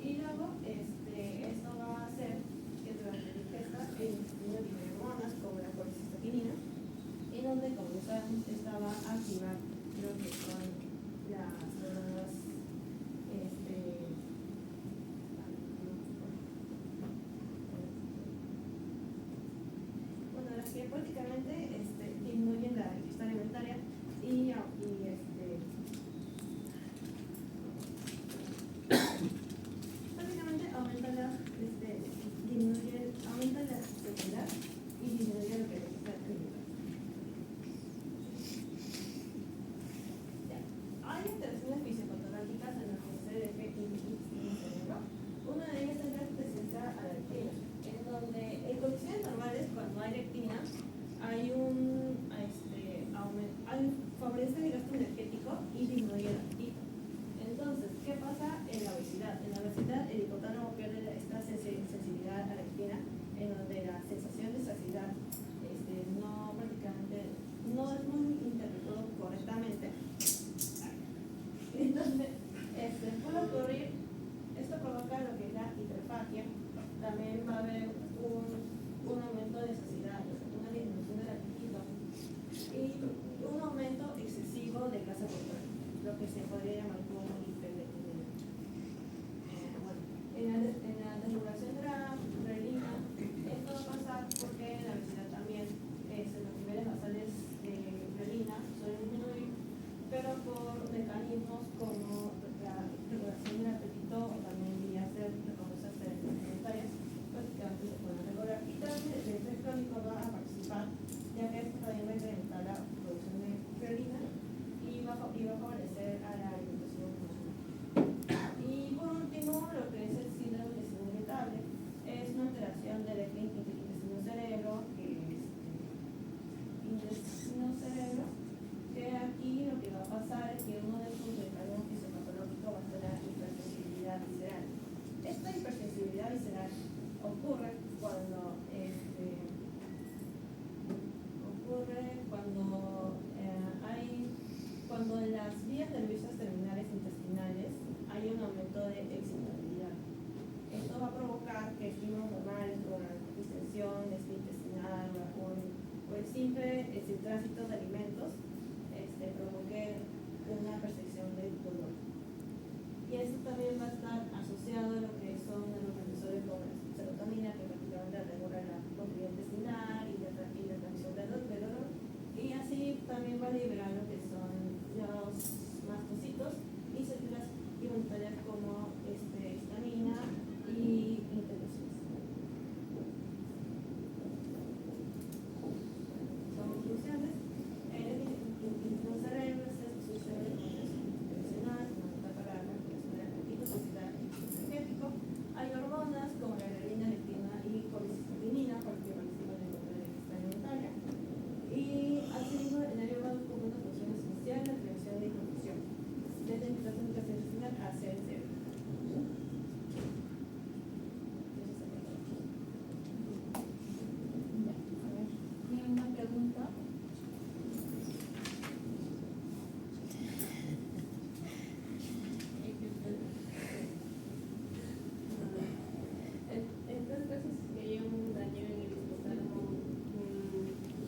y luego esto va a hacer que durante la ingesta el intestino libere hormonas como la colicistoquinina, y donde, como sabemos, esta va a activar lo que son las neuronas las que prácticamente disminuyen la ingesta alimentaria y prácticamente aumenta la saciedad y disminuye lo que es la ingesta alimentaria. Hay interacciones fisiopatológicas en las que se deje intestino cerebro. Una de ellas es la especialidad a la lectina, en donde en condiciones normales, cuando hay lectina, hay un cuando en las vías nerviosas terminales intestinales hay un aumento de excitabilidad. Esto va a provocar que estímulos normales como la distensión, desvío intestinal o el simple tránsito de alimentos provoque una percepción de dolor. Y esto también va a estar asociado a lo que son los neurotransmisores como la serotonina, que prácticamente regula la motilidad intestinal y la transmisión del dolor. Y así también va a liberar lo que son los mastocitos y células inmunitarias como histamina y interleucinas. Son funciones. El cerebro se sucede con la emocional, para la regulación energética, toxicidad energético. Hay hormonas como la grelina, leptina y colicistocinina, porque participan en la ingesta alimentaria. Y asimismo, el nervio va como una función esencial en la creación de información, desde la comunicación intestinal hacia el cerebro. ¿Tienen una pregunta? En estos casos que hay un daño en el hipotálamo,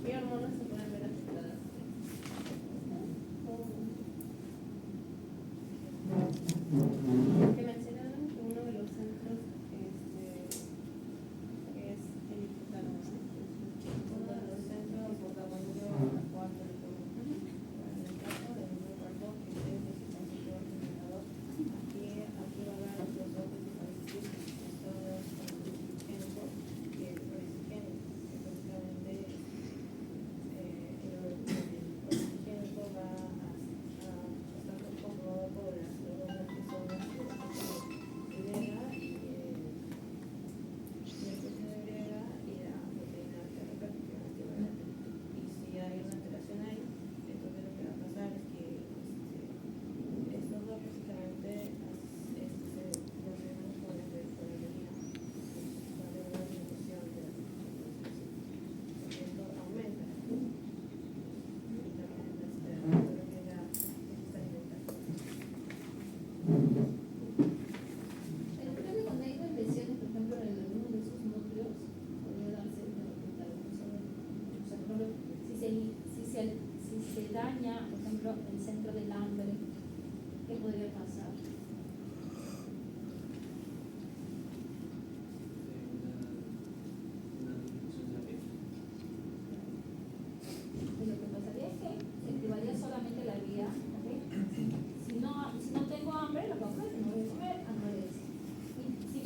¿qué hormonas se pueden ver afectadas? Que mencionaron que uno de los centros es el hipotálamo, ¿no? Uno de los centros protagónicos de la cuarta de todo. En el caso del número cuarto, que es el sistema generador, aquí va a haber los dos principales tipos, génico y el oligogénico, que básicamente el oligogénico va a estar conformado por las hormonas que son las griega y la proteína griega y la proteína terapéutica. Y si hay una alteración ahí, entonces lo que va a pasar es que estos dos básicamente se relacionan con el orina. Va a haber una disminución de la porque esto aumenta y también lo que la ingesta alimentaria. Pero creo que cuando hay infecciones, por ejemplo, en alguno de sus núcleos, podría darse una hepatitis. O sea, por ejemplo, si se daña, por ejemplo, el centro del hambre, ¿qué podría pasar? Una disminución de la piel. Y lo que pasaría es que se activaría solamente la vía, ¿ok? Si no tengo hambre, lo que hago es que no voy a comer, hambre.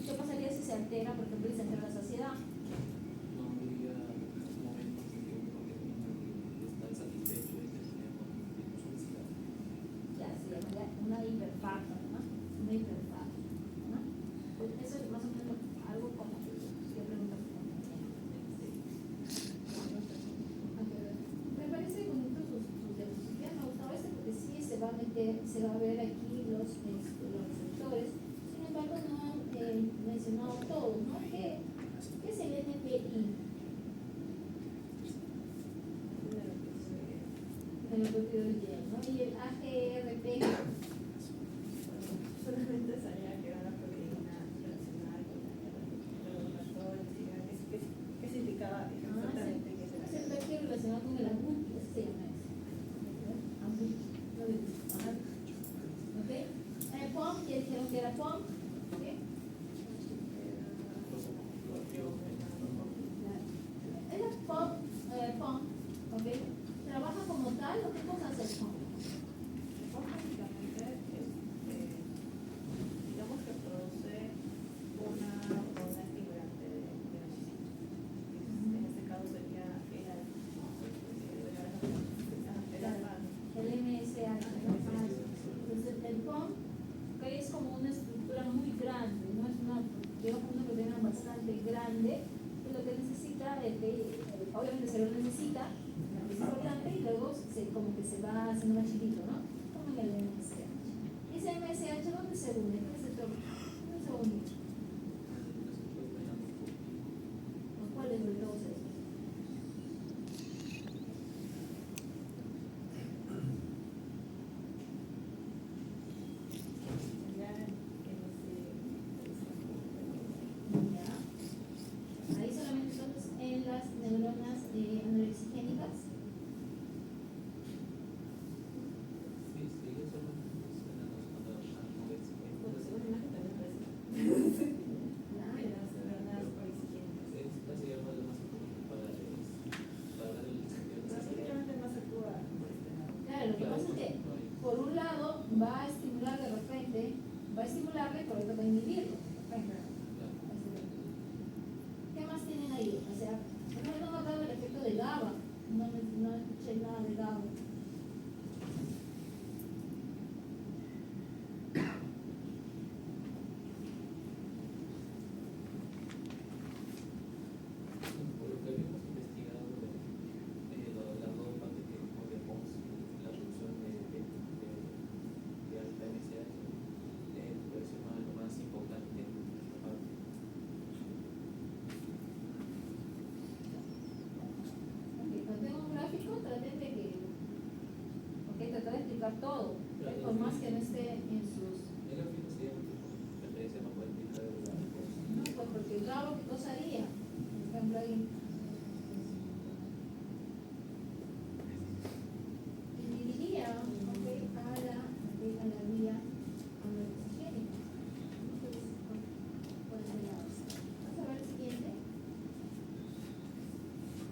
¿Qué pasaría si se altera, por ejemplo, el centro de la saciedad? No habría momentos en que un organismo está insatisfecho y termina con su ansiedad. Ya, se llamaría una hiperfagia, ¿no? Una hiperfagia, ¿no? Eso es más o menos algo como que yo pregunto. Me parece bonito sus diapositivas, me gustaba este porque sí se va a ver aquí los receptores. Sin embargo, no han mencionado todo, ¿no? ¿Qué es el NPI? El neuropeptidogeno, ¿no? Y el AGRP. Solamente sabía que era una proteína relacionada con la ¿qué significaba exactamente? ¿Qué será? Es el vector relacionado con el adulto, se llama eso. ¿Ok? POM, ya dijeron que era POM. ¿Ok? Es la POM, ¿ok? Trabaja como tal, ¿o qué cosa hace el POM? Básicamente digamos que produce una estimulante de narcisismo. En este caso sería el MSH, ¿no? Entonces el POM, ¿ok? Es como una estructura muy grande, ¿no? Es una proteína bastante grande, que lo que necesita, obviamente el cerebro necesita una pieza importante y luego como que se va haciendo más chiquito, ¿no? Como en el MSH. ¿Y ese MSH dónde se une? ¿Dónde se toca? ¿Dónde se une? ¿Cuáles de todos esos? va a estimular de repente, va a estimularle, pero ahorita va a inhibirlo. ¿Qué más tienen ahí? O sea, no me ha dado el efecto de GABA, no escuché nada de GABA. Por lo que habíamos investigado, la dos partes que podemos, la reducción de alta MSH, puede ser lo más importante en nuestra parte. Ok, cuando tengo un gráfico, traten de que, tratar de explicar todo, por más que no esté en sus... En la final sería una referencia más poética de la cosa. No, pues porque el GABA, ¿qué cosa haría? Por ejemplo, ahí. Dividiría, a la vía oxigénica. Entonces, por ese lado. Vamos a ver el siguiente.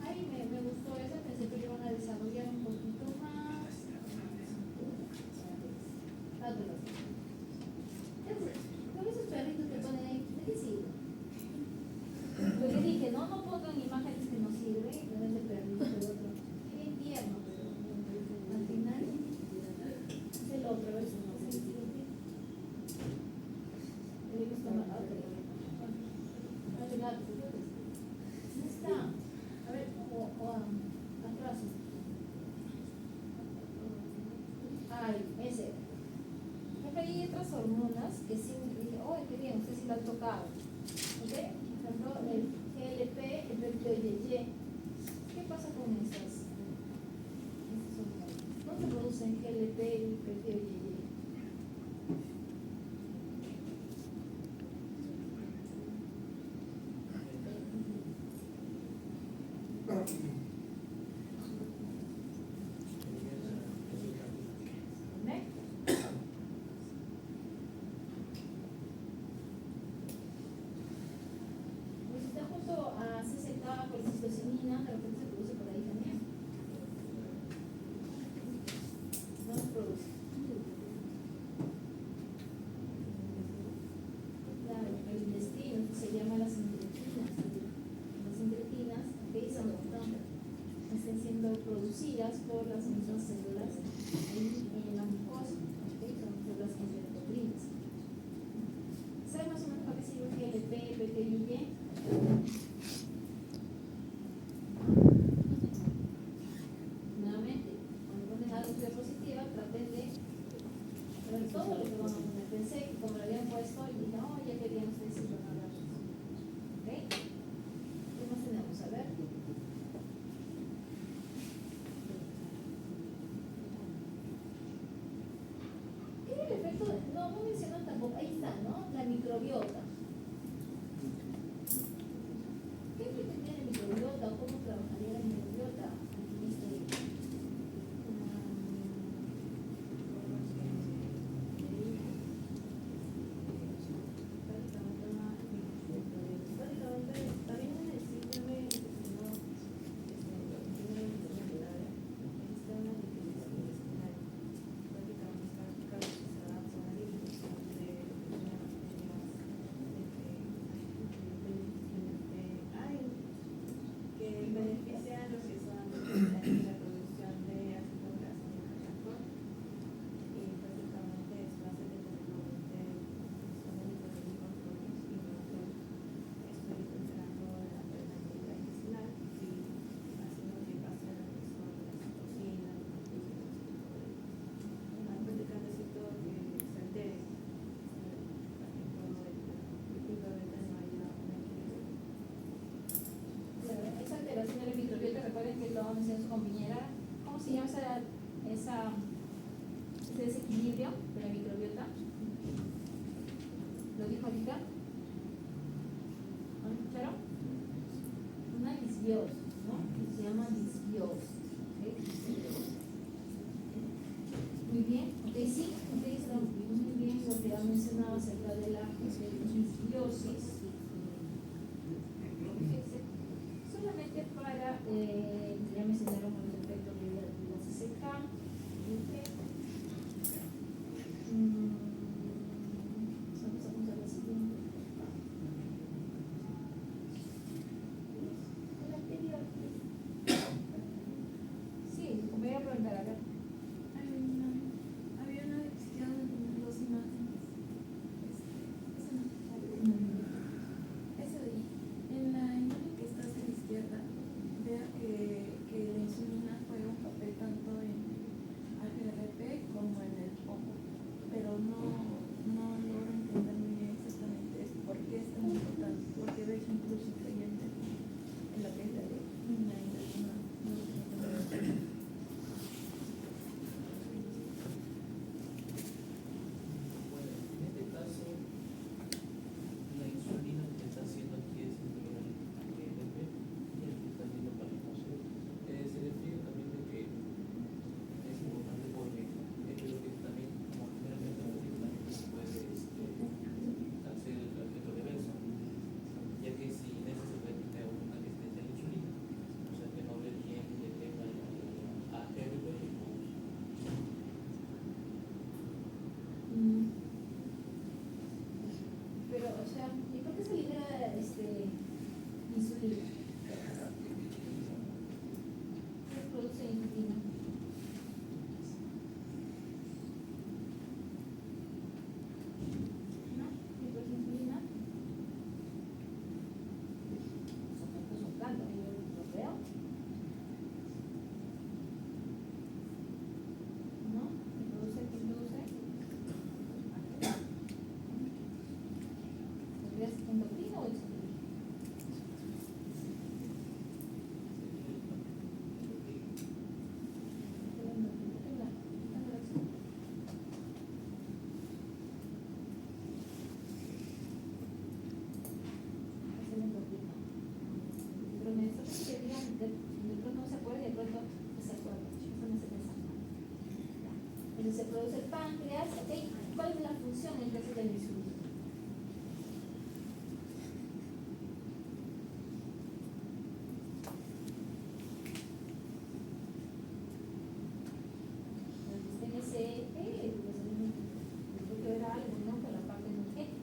Ahí me gustó eso, pensé que iban a desarrollar un poquito más. Con esos perritos que ponen ahí, ¿de qué sirve? Lo que dije, no pongan imágenes que no sirven, no es de perrito, el otro. Bien tierno, pero al final es el otro, ¿ves? Es el siguiente. Le gusta más otro. ¿Dónde está? A ver, atrás. Ay, ese. Acá hay otras hormonas que sí, dije, oh, qué bien, usted sí lo ha tocado. ¿Ok? Por ejemplo, el GLP, el PTOY. ¿Qué pasa con esas hormonas? ¿Dónde se producen GLP y PTOY? Pues está junto a CCK, colcitocinina, de repente se produce por ahí también. No se produce. Claro, el intestino, que se llama las incretinas. Las incretinas, que son están siendo producidas por las mismas células ahí en la mucosa, son células endocrinas. ¿Saben más o menos para qué sirve GLP, PTOY? Nuevamente, cuando ponen algo diapositiva, traten de ver todo lo que van a poner. Pensé que como lo habían puesto, y dije, oh, ya querían ustedes si van a hablar. ¿Ok? ¿Qué más tenemos? A ver. ¿Qué es el efecto? No mencionan tampoco. Ahí está, ¿no? La microbiota. ¿Qué efecto tiene la microbiota o cómo trabajaría la microbiota en este? También en el síndrome intestinal, está una definición intestinal, prácticamente está causada por la disminución de las bacterias que benefician lo que son la producción de ácido graso en el corazón y prácticamente esto hace que tenemos estoy considerando la permeabilidad intestinal y haciendo que pase a lo que son las toxinas, prácticamente siento que se altere, por ejemplo, el pico de no ayuda a un equilibrio. Esa alteración de la microbiota, recuerden que lo mencioné en su compañera. ¿Cómo se llama ese desequilibrio de la microbiota? ¿Lo dijo ahorita? ¿No escucharon? Una disbiosis, ¿no? Se llama disbiosis. ¿Okay? Muy bien, ok, sí, ok, está muy bien lo que ha mencionado acerca de la disbiosis. Solamente para, ya mencionaron el efecto de la CCK. preguntar, a ver. Había una división en dos imágenes. Eso de ahí. En la imagen que está hacia la izquierda, vea que la insulina juega un papel tanto en AGRP como en el ojo, pero no logro entender muy bien exactamente por qué es tan importante, porque ves un plus incluyente en lo que es la insulina. Bueno, en este caso, la insulina que está haciendo aquí es integral AGRP y aquí está yendo para el museo. Se refiere también de que es importante porque es lo que también, como generalmente la también se puede hacer el efecto reverso, ya que si en ese se puede tener una resistencia a la insulina, o sea que no le bien le tenga AGRP. Pero, o sea, ¿y por qué se libera insulina? ¿Qué produce insulina? ¿No? ¿Qué produce insulina? Son plantas, yo lo creo. ¿No? ¿Qué produce? ¿Qué produce? ¿Es endocrina o exocrina? Pero me está que digan de pronto no se acuerda y de pronto se acuerda. Eso no se piensa. Entonces se produce el páncreas, ¿ok? ¿Cuál es la función entonces de la insulina? El sistema SE, pues era algo, ¿no? Con la parte energética.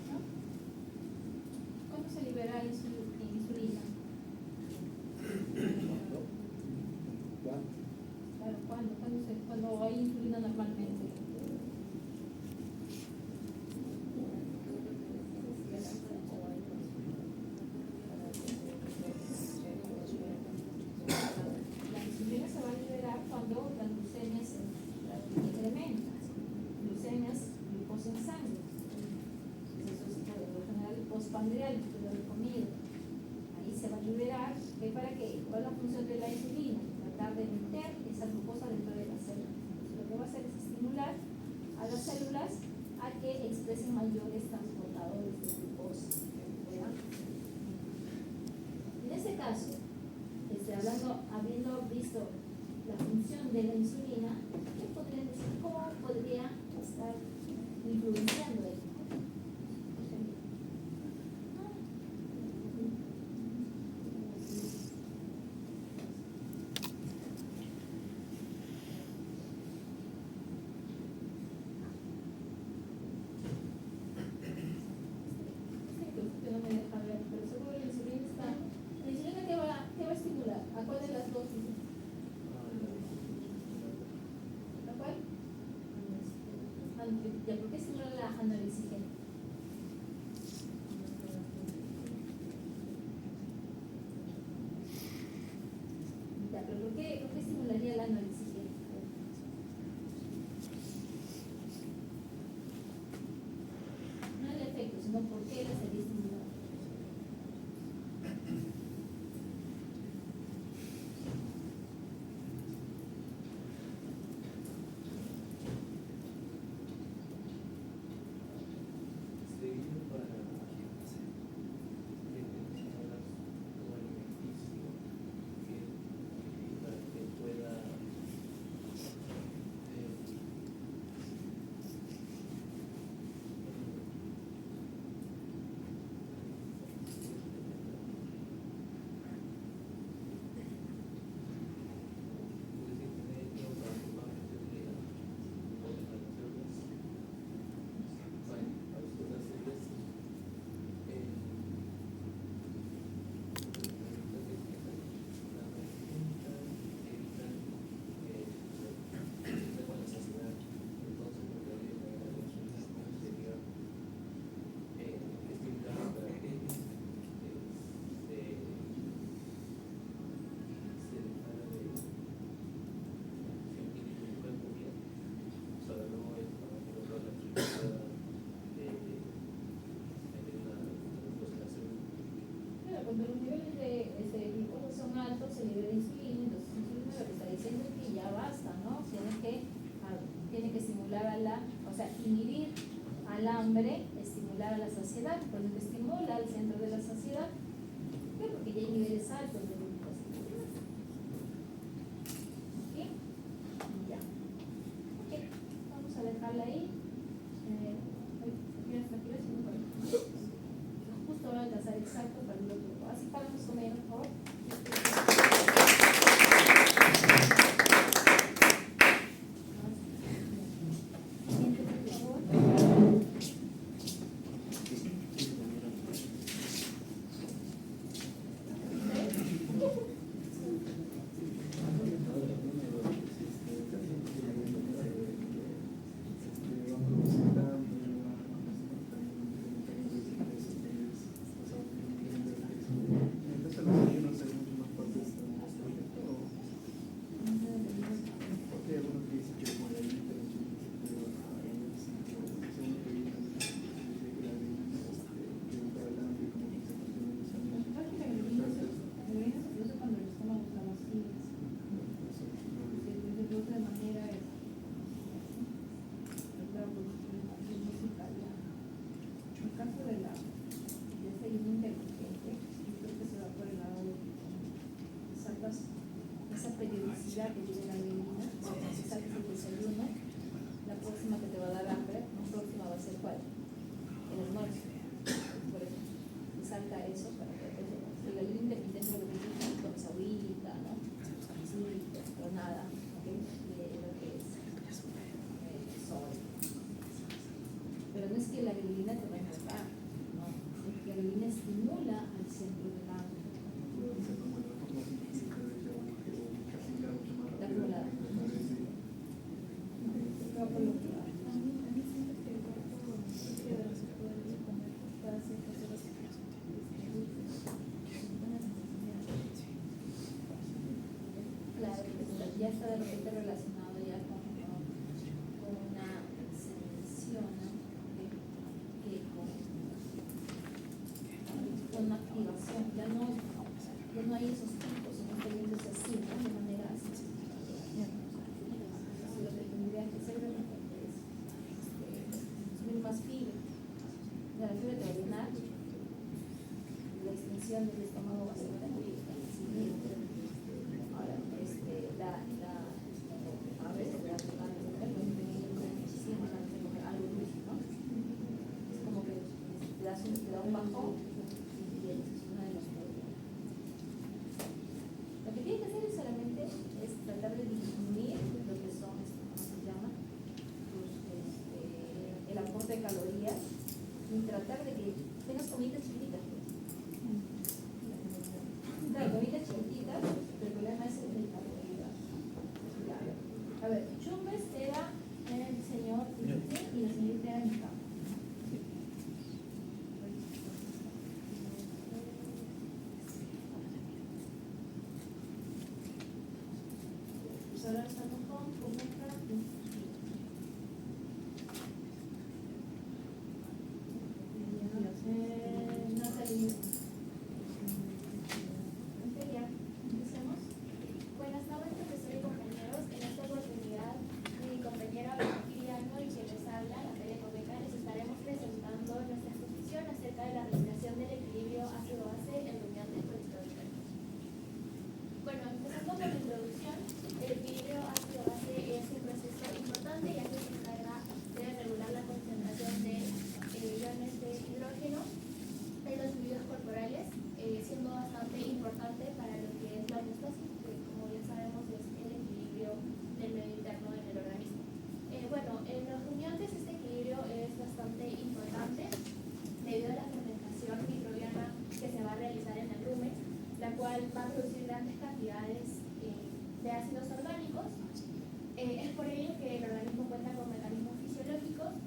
¿No? ¿Cuándo se libera insulina? Claro, ¿cuándo hay insulina normalmente? La insulina se va a liberar cuando las glucemias se incrementan, glucemias, glucosa en sangre. Eso es por lo general postpandreal, después de haber comido. Ahí se va a liberar. ¿Para qué? ¿Cuál es la función de la insulina? Tratar de meter esa glucosa dentro de las células. Entonces, lo que va a hacer es estimular a las células a que expresen mayores transportadores de glucosa. ¿Verdad? En este caso, habiendo visto la función de la insulina, ¿qué podrían decir? ¿Cómo podría estar influenciando esto? Que no me deja ver, pero seguro la insulina está. ¿La insulina qué va a estimular? ¿A cuál de las dos? ¿A cuál? Ya, ¿por qué estimula la analítica? Ya, pero ¿por qué estimularía la analítica? No el efecto, sino por qué la sería estimulada. Seguido para como alimenticio para que pueda cuando los niveles de glucosa son altos, se libera insulina, entonces la insulina lo que está diciendo es que ya basta, ¿no? Tiene que estimular inhibir al hambre, estimular a la saciedad, cuando te estimula al centro de la saciedad, ¿por qué? Porque ya hay niveles altos de glucosa. ¿Sí? Ya. Ok, vamos a dejarla ahí. Justo voy a alcanzar exacto para el otro. Así paramos con ella, por favor. Siéntate, por favor. Esa periodicidad que tiene la grelina, si sacas el desayuno, la próxima que te va a dar hambre, la próxima va a ser ¿cuál? El almuerzo. Por eso, te salta eso para que el ayuno intermitente lo que dice con agüita, ¿no? Sí, pero nada, ¿ok? De lo que es sol. Pero no es que la grelina te va a engordar, no, es que la grelina estimula al centro del hambre. Claro, ya está de repente relacionado ya con una sensación, ¿no? que con una activación, ya no hay esos tipos, sino que yéndose así, ¿no? De manera así. Lo que tendría que hacer de repente es subir más fibra. La fibra te va a llenar, la extensión del estómago va a ser tranquila. Ahora, a veces te da muchísimo ganas de comer algo dulce, ¿no? Es como que te da un bajón y es una de las problemas. Lo que tienes que hacer es solamente tratar de disminuir lo que son, ¿cómo se llama? El aporte de calorías y tratar de que tengas comidas chiquitas. Claro, comidas chiquititas, pero el problema es el carbohidrato. A ver, Chumbes era el señor y la señorita era mi cama. Pues ahora estamos con nuestra Natalie. Empecemos. Buenas tardes, profesor y compañeros. En esta oportunidad, mi compañera Viriano y quien les habla, Natalia Cobeca, les estaremos presentando nuestra exposición acerca de la respiración del equilibrio ácido-base en rumiantes prehistóricos. Bueno, empezando por la introducción, el equilibrio ácido-base es un proceso importante ya que se encarga de regular la concentración de iones de hidrógeno en los fluidos corporales, siendo bastante importante para lo que es la homeostasis, que como ya sabemos es el equilibrio del medio interno en el organismo. Bueno, en los rumiantes este equilibrio es bastante importante debido a la fermentación microbiana que se va a realizar en el rumen, la cual va a producir grandes cantidades de ácidos orgánicos. Es por ello que el organismo cuenta con mecanismos fisiológicos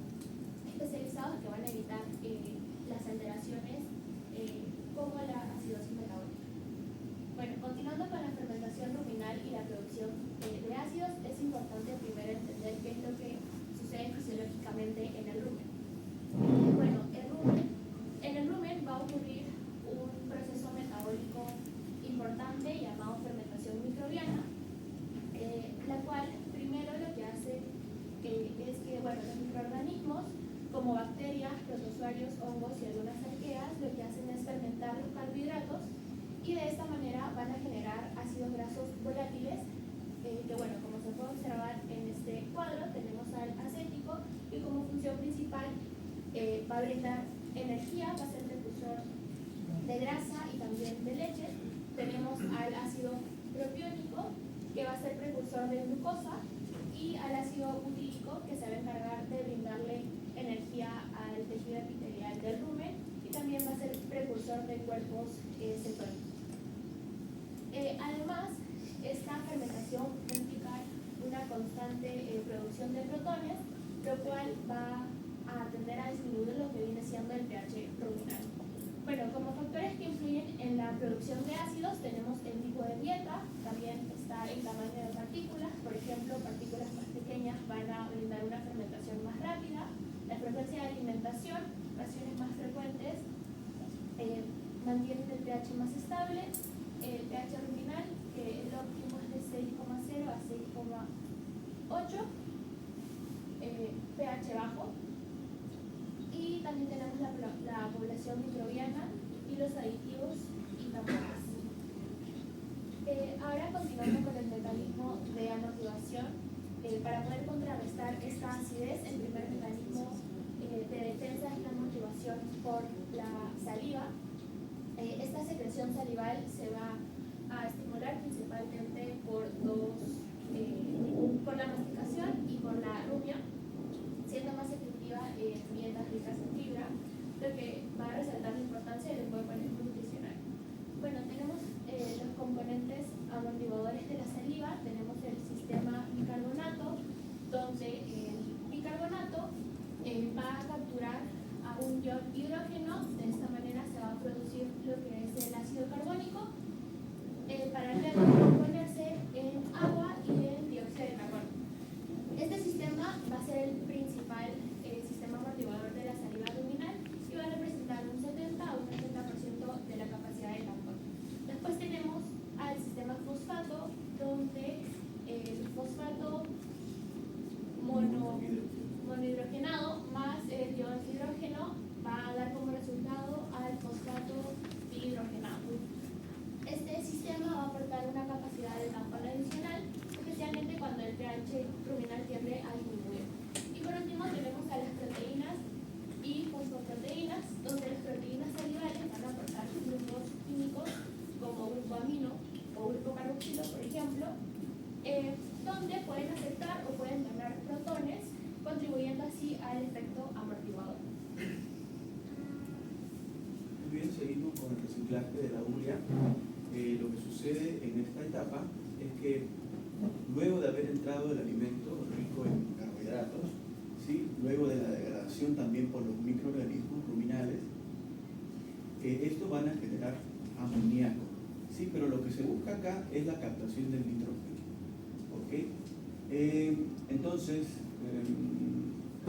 especializados que van a evitar las alteraciones como la acidosis metabólica. Bueno, continuando con la fermentación ruminal y la producción de ácidos, es importante primero entender qué es lo que sucede fisiológicamente en el rumen. Bueno, en el rumen va a ocurrir un proceso metabólico bacterias, protozoarios, hongos y algunas arqueas lo que hacen es fermentar los carbohidratos y de esta manera van a generar ácidos grasos volátiles que bueno, como se puede observar en este cuadro, tenemos al acético y como función principal va a brindar energía, va a ser precursor de grasa y también de leche. Tenemos al ácido propiónico que va a ser precursor de glucosa y al ácido butírico que se va a encargar de brindarle energía al tejido epitelial del rumen y también va a ser precursor de cuerpos cetónicos. Además, esta fermentación va a implicar una constante producción de protones, lo cual va a tender a disminuir lo que viene siendo el pH ruminal. Bueno, como factores que influyen en la producción de ácidos tenemos el tipo de dieta, también está el tamaño de partículas, por ejemplo, partículas más pequeñas van a brindar una fermentación más rápida, la frecuencia de alimentación, raciones más frecuentes mantienen el pH más estable, el pH ruminal, que el óptimo es de 6,0 a 6,8, pH bajo, y también tenemos la población microbiana y los aditivos y tampones. Ahora continuando con el mecanismo de amortiguación, para poder contrarrestar esta acidez, el primer mecanismo de defensa es la amortiguación por la saliva. Esta secreción salival se va a estimular principalmente por la masticación y por la rumia, siendo más efectiva en dietas ricas en fibra, lo que va a resaltar la importancia del buen manejo nutricional. Bueno, tenemos los componentes amortiguadores de la saliva, tenemos el sistema bicarbonato, donde el bicarbonato va a capturar a un ion hidrógeno, de esta manera se va a producir lo que es el ácido carbónico, para luego componerse en agua y en dióxido de carbono. Este sistema va a ser el principal sistema amortiguador de la saliva ruminal y va a representar un 70 a un 80% de la capacidad del tampón. Después tenemos al sistema fosfato, donde el fosfato monohidrogenado más el ion hidrógeno va a dar como resultado al fosfato dihidrogenado. Este sistema va a aportar una capacidad de tampón adicional, especialmente cuando el pH ruminal tiende a disminuir. Y por último tenemos a las proteínas y fosfoproteínas, donde las proteínas salivales van a aportar grupos químicos como grupo amino o grupo carboxilo, por ejemplo, donde pueden aceptar o pueden donar protones, contribuyendo así al efecto amortiguador. Muy bien, seguimos con el reciclaje de la urea. Lo que sucede en esta etapa es que luego de haber entrado el alimento rico en carbohidratos, ¿sí? Luego de la degradación también por los microorganismos ruminales, estos van a generar amoníaco, ¿sí? Pero lo que se busca acá es la captación del nitrógeno, ¿ok? Entonces,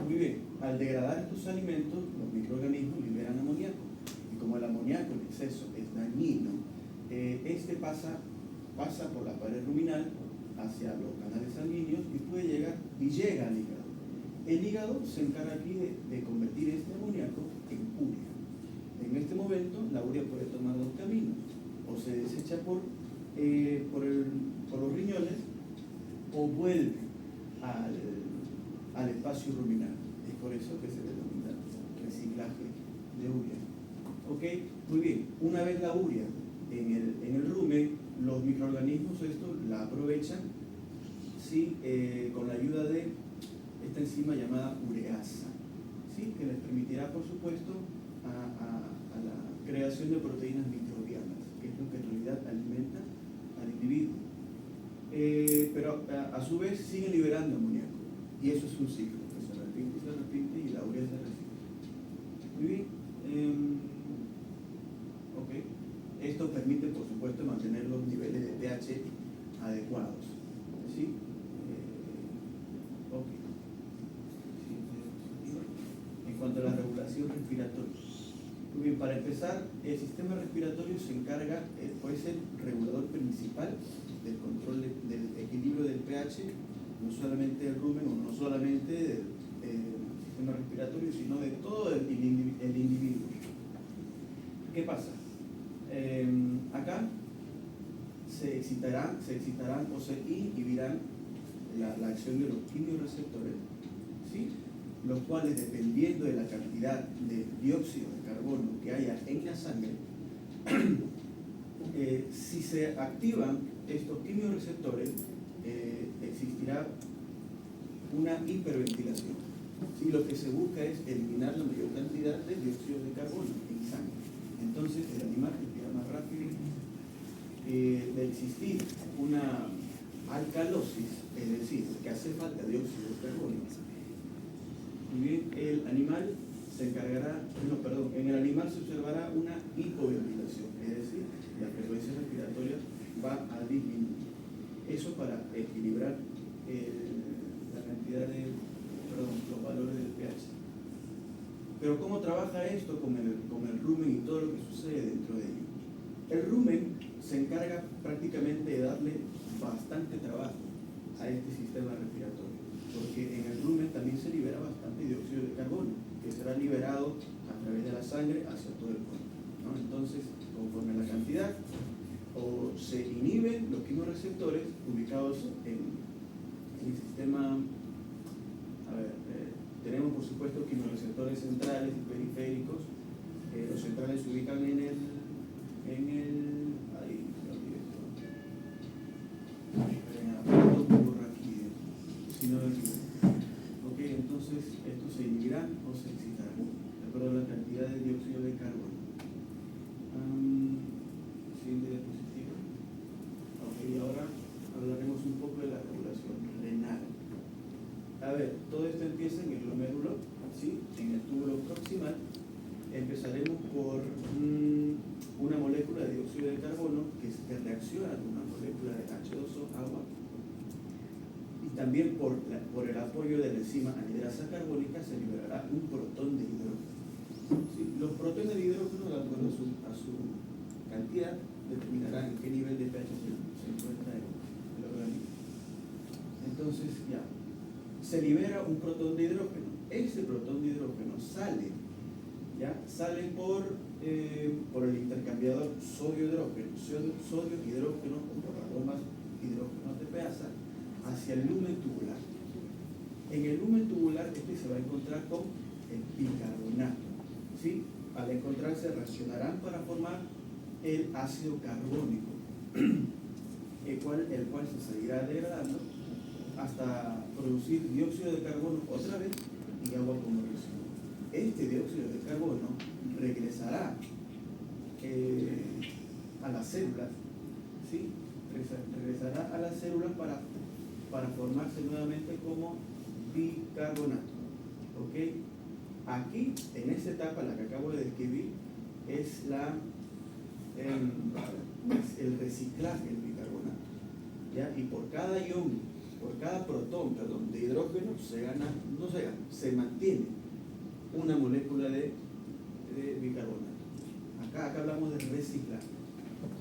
muy bien, al degradar estos alimentos, los microorganismos liberan amoníaco, y como el amoníaco en exceso es dañino, este pasa por la pared ruminal hacia los canales sanguíneos y puede llegar y llega al hígado. El hígado se encarga aquí de convertir este amoníaco en urea. En este momento la urea puede tomar dos caminos: o se desecha por los riñones o vuelve al espacio ruminal. Es por eso que se denomina reciclaje de urea. ¿Ok? Muy bien, una vez la urea en el rumen, los microorganismos estos la aprovechan, ¿sí? Con la ayuda de esta enzima llamada ureasa, ¿sí? Que les permitirá, por supuesto, a la creación de proteínas microbianas, que es lo que en realidad alimenta al individuo. Pero a su vez sigue liberando amoníaco, y eso es un ciclo que se repite y la urea se recicla. Muy bien. Ok. Esto permite, por supuesto, mantener los niveles de pH adecuados, ¿sí? Ok. En cuanto a la regulación respiratoria, muy bien, para empezar, el sistema respiratorio se encarga, puede ser regulador principal del control del equilibrio del pH, no solamente del rumen o no solamente del sistema respiratorio, sino de todo el individuo. ¿Qué pasa? Acá se excitarán o se inhibirán la acción de los quimioreceptores, ¿sí? Los cuales, dependiendo de la cantidad de dióxido de carbono que haya en la sangre, si se activan estos quimioreceptores, existirá una hiperventilación. ¿Sí? Lo que se busca es eliminar la mayor cantidad de dióxido de carbono en sangre. Entonces el animal respira más rápido. De existir una alcalosis, es decir, que hace falta dióxido de carbono, muy bien, el animal se encargará, en el animal se observará una hipoventilación, es decir, la frecuencia respiratoria va a disminuir. Eso para equilibrar la cantidad de, los valores del pH. Pero ¿cómo trabaja esto con el rumen y todo lo que sucede dentro de ello? El rumen se encarga prácticamente de darle bastante trabajo a este sistema respiratorio, porque en el rumen también se libera bastante dióxido de carbono, que será liberado a través de la sangre hacia todo el cuerpo, ¿no? Entonces, conforme a la cantidad, o se inhiben los quimioreceptores ubicados en el sistema. Tenemos por supuesto quimioreceptores centrales y periféricos. Los centrales se ubican en el ok, entonces estos se inhibirán o se excitarán de acuerdo a la cantidad de dióxido de carbono. Siguiente diapositiva. Ok, ahora hablaremos un poco de la regulación renal. A ver, todo esto empieza en el glomérulo, ¿sí? En el túbulo proximal. Empezaremos por una molécula de dióxido de carbono que reacciona con una molécula de H2O, agua, y también por el apoyo de la enzima anhidrasa carbónica se liberará un protón de hidrógeno. ¿Sí? Los protones de hidrógeno, de acuerdo a su cantidad, determinarán en qué nivel de pH se encuentra el organismo. Entonces, ya, se libera un protón de hidrógeno. Ese protón de hidrógeno sale por el intercambiador sodio-hidrógeno, sodio-hidrógeno por aromas hidrógeno de TPasa hacia el lumen tubular. En el lumen tubular se va a encontrar con el bicarbonato, ¿sí? Al encontrarse reaccionarán para formar el ácido carbónico, el cual se seguirá degradando hasta producir dióxido de carbono otra vez y agua como residuo. Este dióxido de carbono regresará a las células, ¿sí? Regresará a las células para formarse nuevamente como bicarbonato. ¿Ok? Aquí, en esta etapa, la que acabo de describir, es el reciclaje del bicarbonato, ¿ya? Y por cada protón de hidrógeno se mantiene una molécula de bicarbonato. Acá hablamos de reciclaje.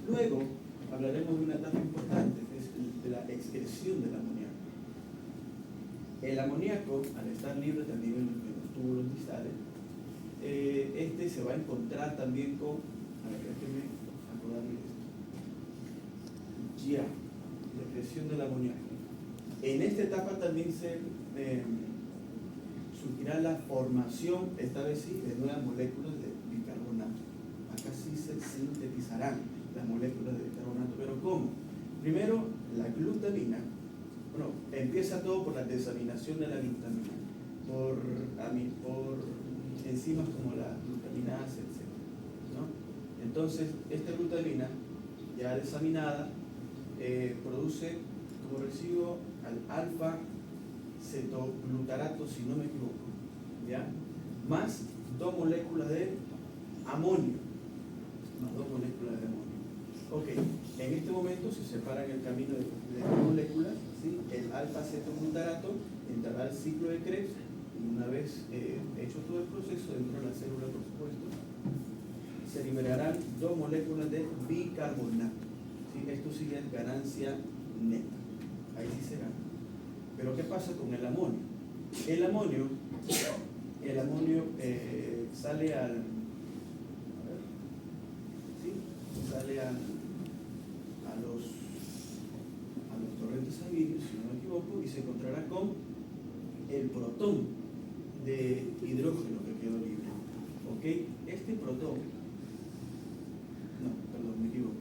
Luego hablaremos de una etapa importante, que es de la excreción del amoníaco. El amoníaco, al estar libre también en los túbulos distales, se va a encontrar también con, déjenme acordarme de esto, ya, la excreción del amoníaco. En esta etapa también se surgirá la formación, esta vez sí, de nuevas moléculas de bicarbonato. Acá sí se sintetizarán las moléculas de bicarbonato, pero ¿cómo? Primero, la glutamina. Bueno, empieza todo por la desaminación de la glutamina, por enzimas como la glutaminasa, etc., ¿no? Entonces, esta glutamina, ya desaminada, produce como residuo al alfa-cetoglutarato, si no me equivoco, ¿ya? Más 2 moléculas de amonio. Ok, en este momento se separan el camino de las moléculas, ¿sí? El alfa-cetoglutarato entrará al ciclo de Krebs y una vez hecho todo el proceso dentro de la célula, por supuesto, se liberarán 2 moléculas de bicarbonato, ¿sí? Esto sí es ganancia neta, ahí sí se gana. Pero ¿qué pasa con el amonio? El amonio el amonio sale al, a ver, ¿sí? Sale a los torrentes sanguíneos, si no me equivoco, y se encontrará con el protón de hidrógeno que quedó libre. ¿Ok? Este protón, no, perdón, me equivoco.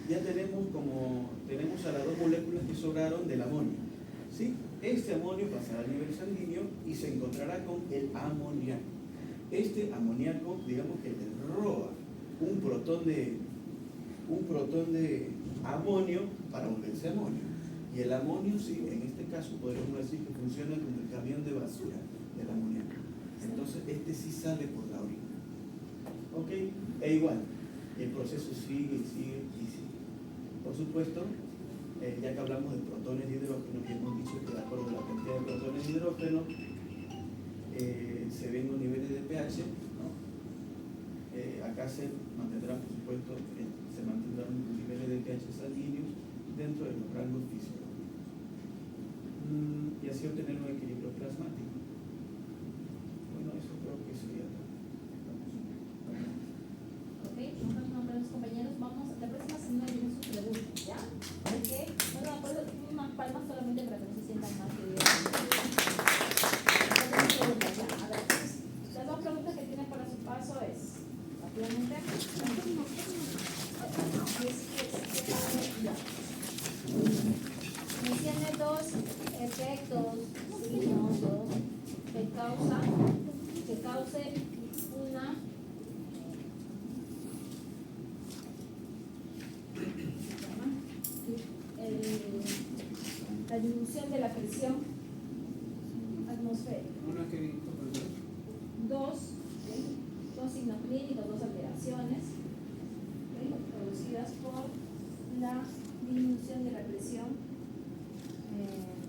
Ya tenemos a las dos moléculas que sobraron del amonio. ¿Sí? Este amonio pasará a nivel sanguíneo y se encontrará con el amoníaco. Este amoníaco, digamos que le roba un protón de amonio para volverse amonio. Y el amonio, sí, en este caso podríamos decir que funciona como el camión de basura del amoníaco. Entonces, este sí sale por la orina. ¿Ok? E igual, el proceso sigue y sigue y sigue. Por supuesto, ya que hablamos de protones de hidrógeno, que hemos dicho que de acuerdo a la cantidad de protones de hidrógeno, se ven los niveles de pH, ¿no? Acá se mantendrán, por supuesto, se mantendrán los niveles de pH sanguíneos dentro de los rangos fisiológicos. Y así obtener un equilibrio plasmático. Bueno, eso creo que sería todo. Ok, nosotros nombramos compañeros, vamos, la próxima semana vienen sus preguntas, ¿ya? Ok, bueno, acuerdo, unas palmas solamente para que no se sientan más que bien. Preguntas, ya, a ver, las dos preguntas que tienen para su paso es, rápidamente, mencioné dos efectos luminosos que cause la disminución de la presión atmosférica. Una que vi, Dos signos clínicos, dos alteraciones producidas por la disminución de la presión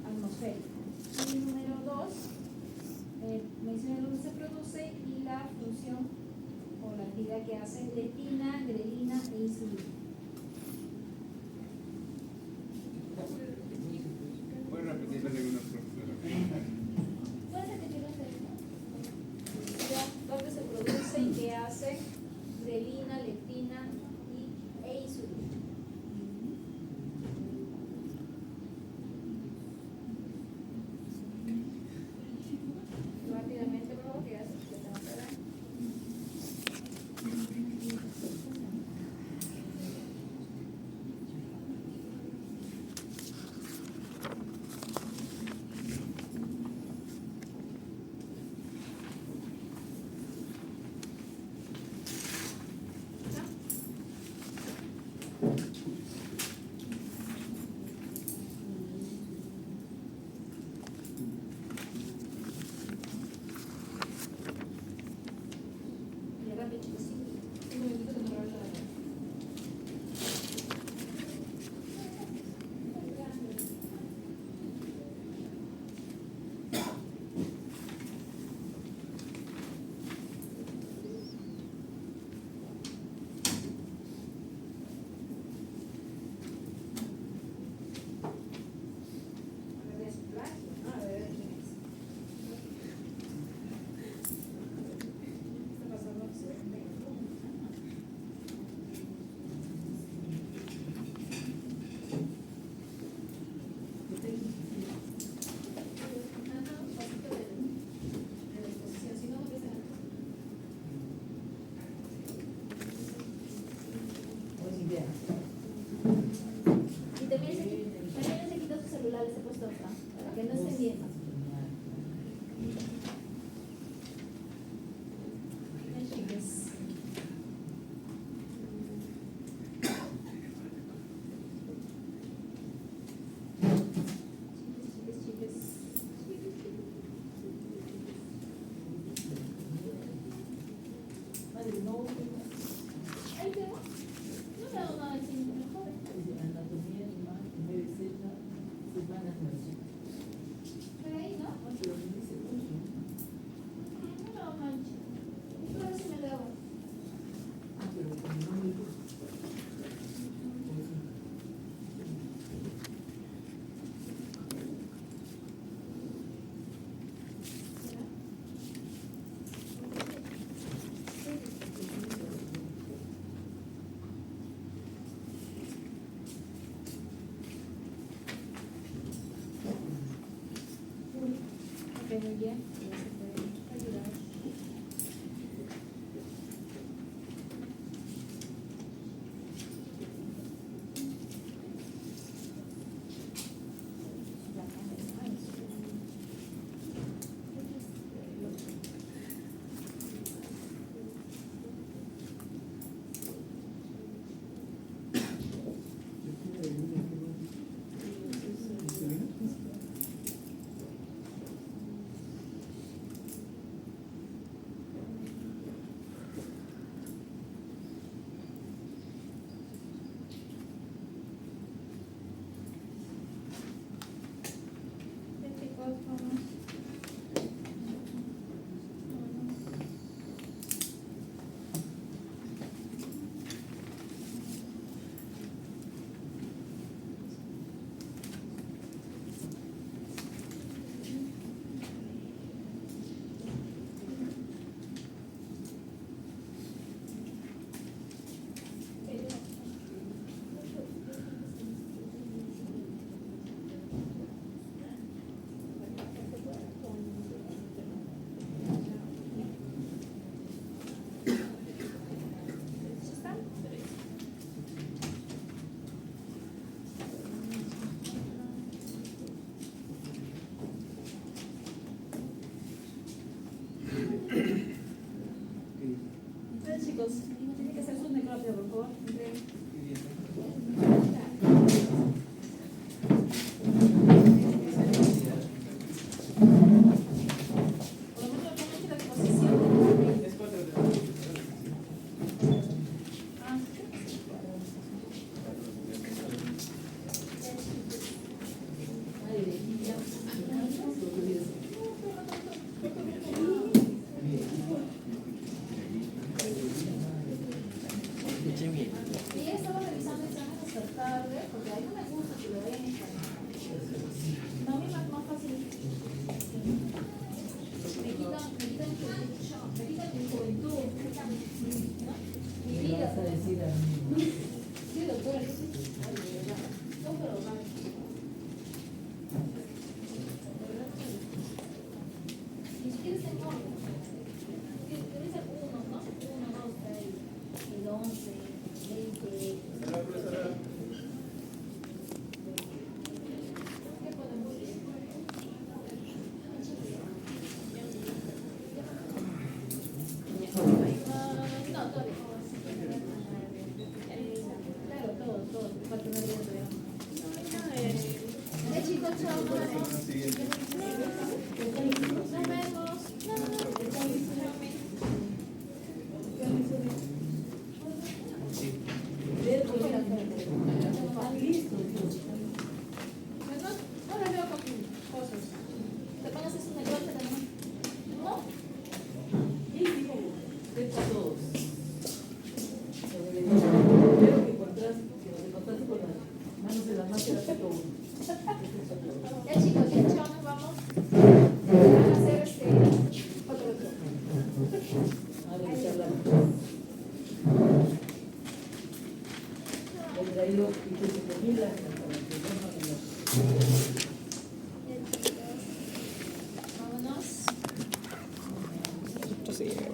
atmosférica. Y número dos, mencioné dónde se produce y la función o la actividad que hacen leptina, grelina e insulina. ¿puedes repetir la segunda profesora? ¿Puedes repetirlo? ¿Dónde se produce y qué hace grelina, leptina e insulina? Rápidamente, por favor, que ya se tengo que dar. muy bien, ya se puede ayudar. Chicos, vamos. Entonces, chicos, tiene que hacer su necropsia, por favor. Por lo menos realmente la exposición. Es 4 de Ah, Y ya estaba revisando exámenes hasta tarde, porque a mí no me gusta que lo vayan a instalar. No, a mí más fácil. Me quitan mi juventud, ¿no? Mi vida. Sí, doctora, yo sí. Ay, de verdad. No, pero vale. Ni siquiera está en orden. Debe ser 1, ¿no? 1, 2, 3, el 11, 20. ¿Qué podemos decir? No, todavía. Claro, todo. Falta una vida todavía. Chicos, chao, nos vemos. Siguiente. Nos vemos. No les veo con cosas. Te pones eso en el golpe también. ¿No? Ya chicos, ya chao, nos vamos. Vamos a hacer otro. traído y que se comida.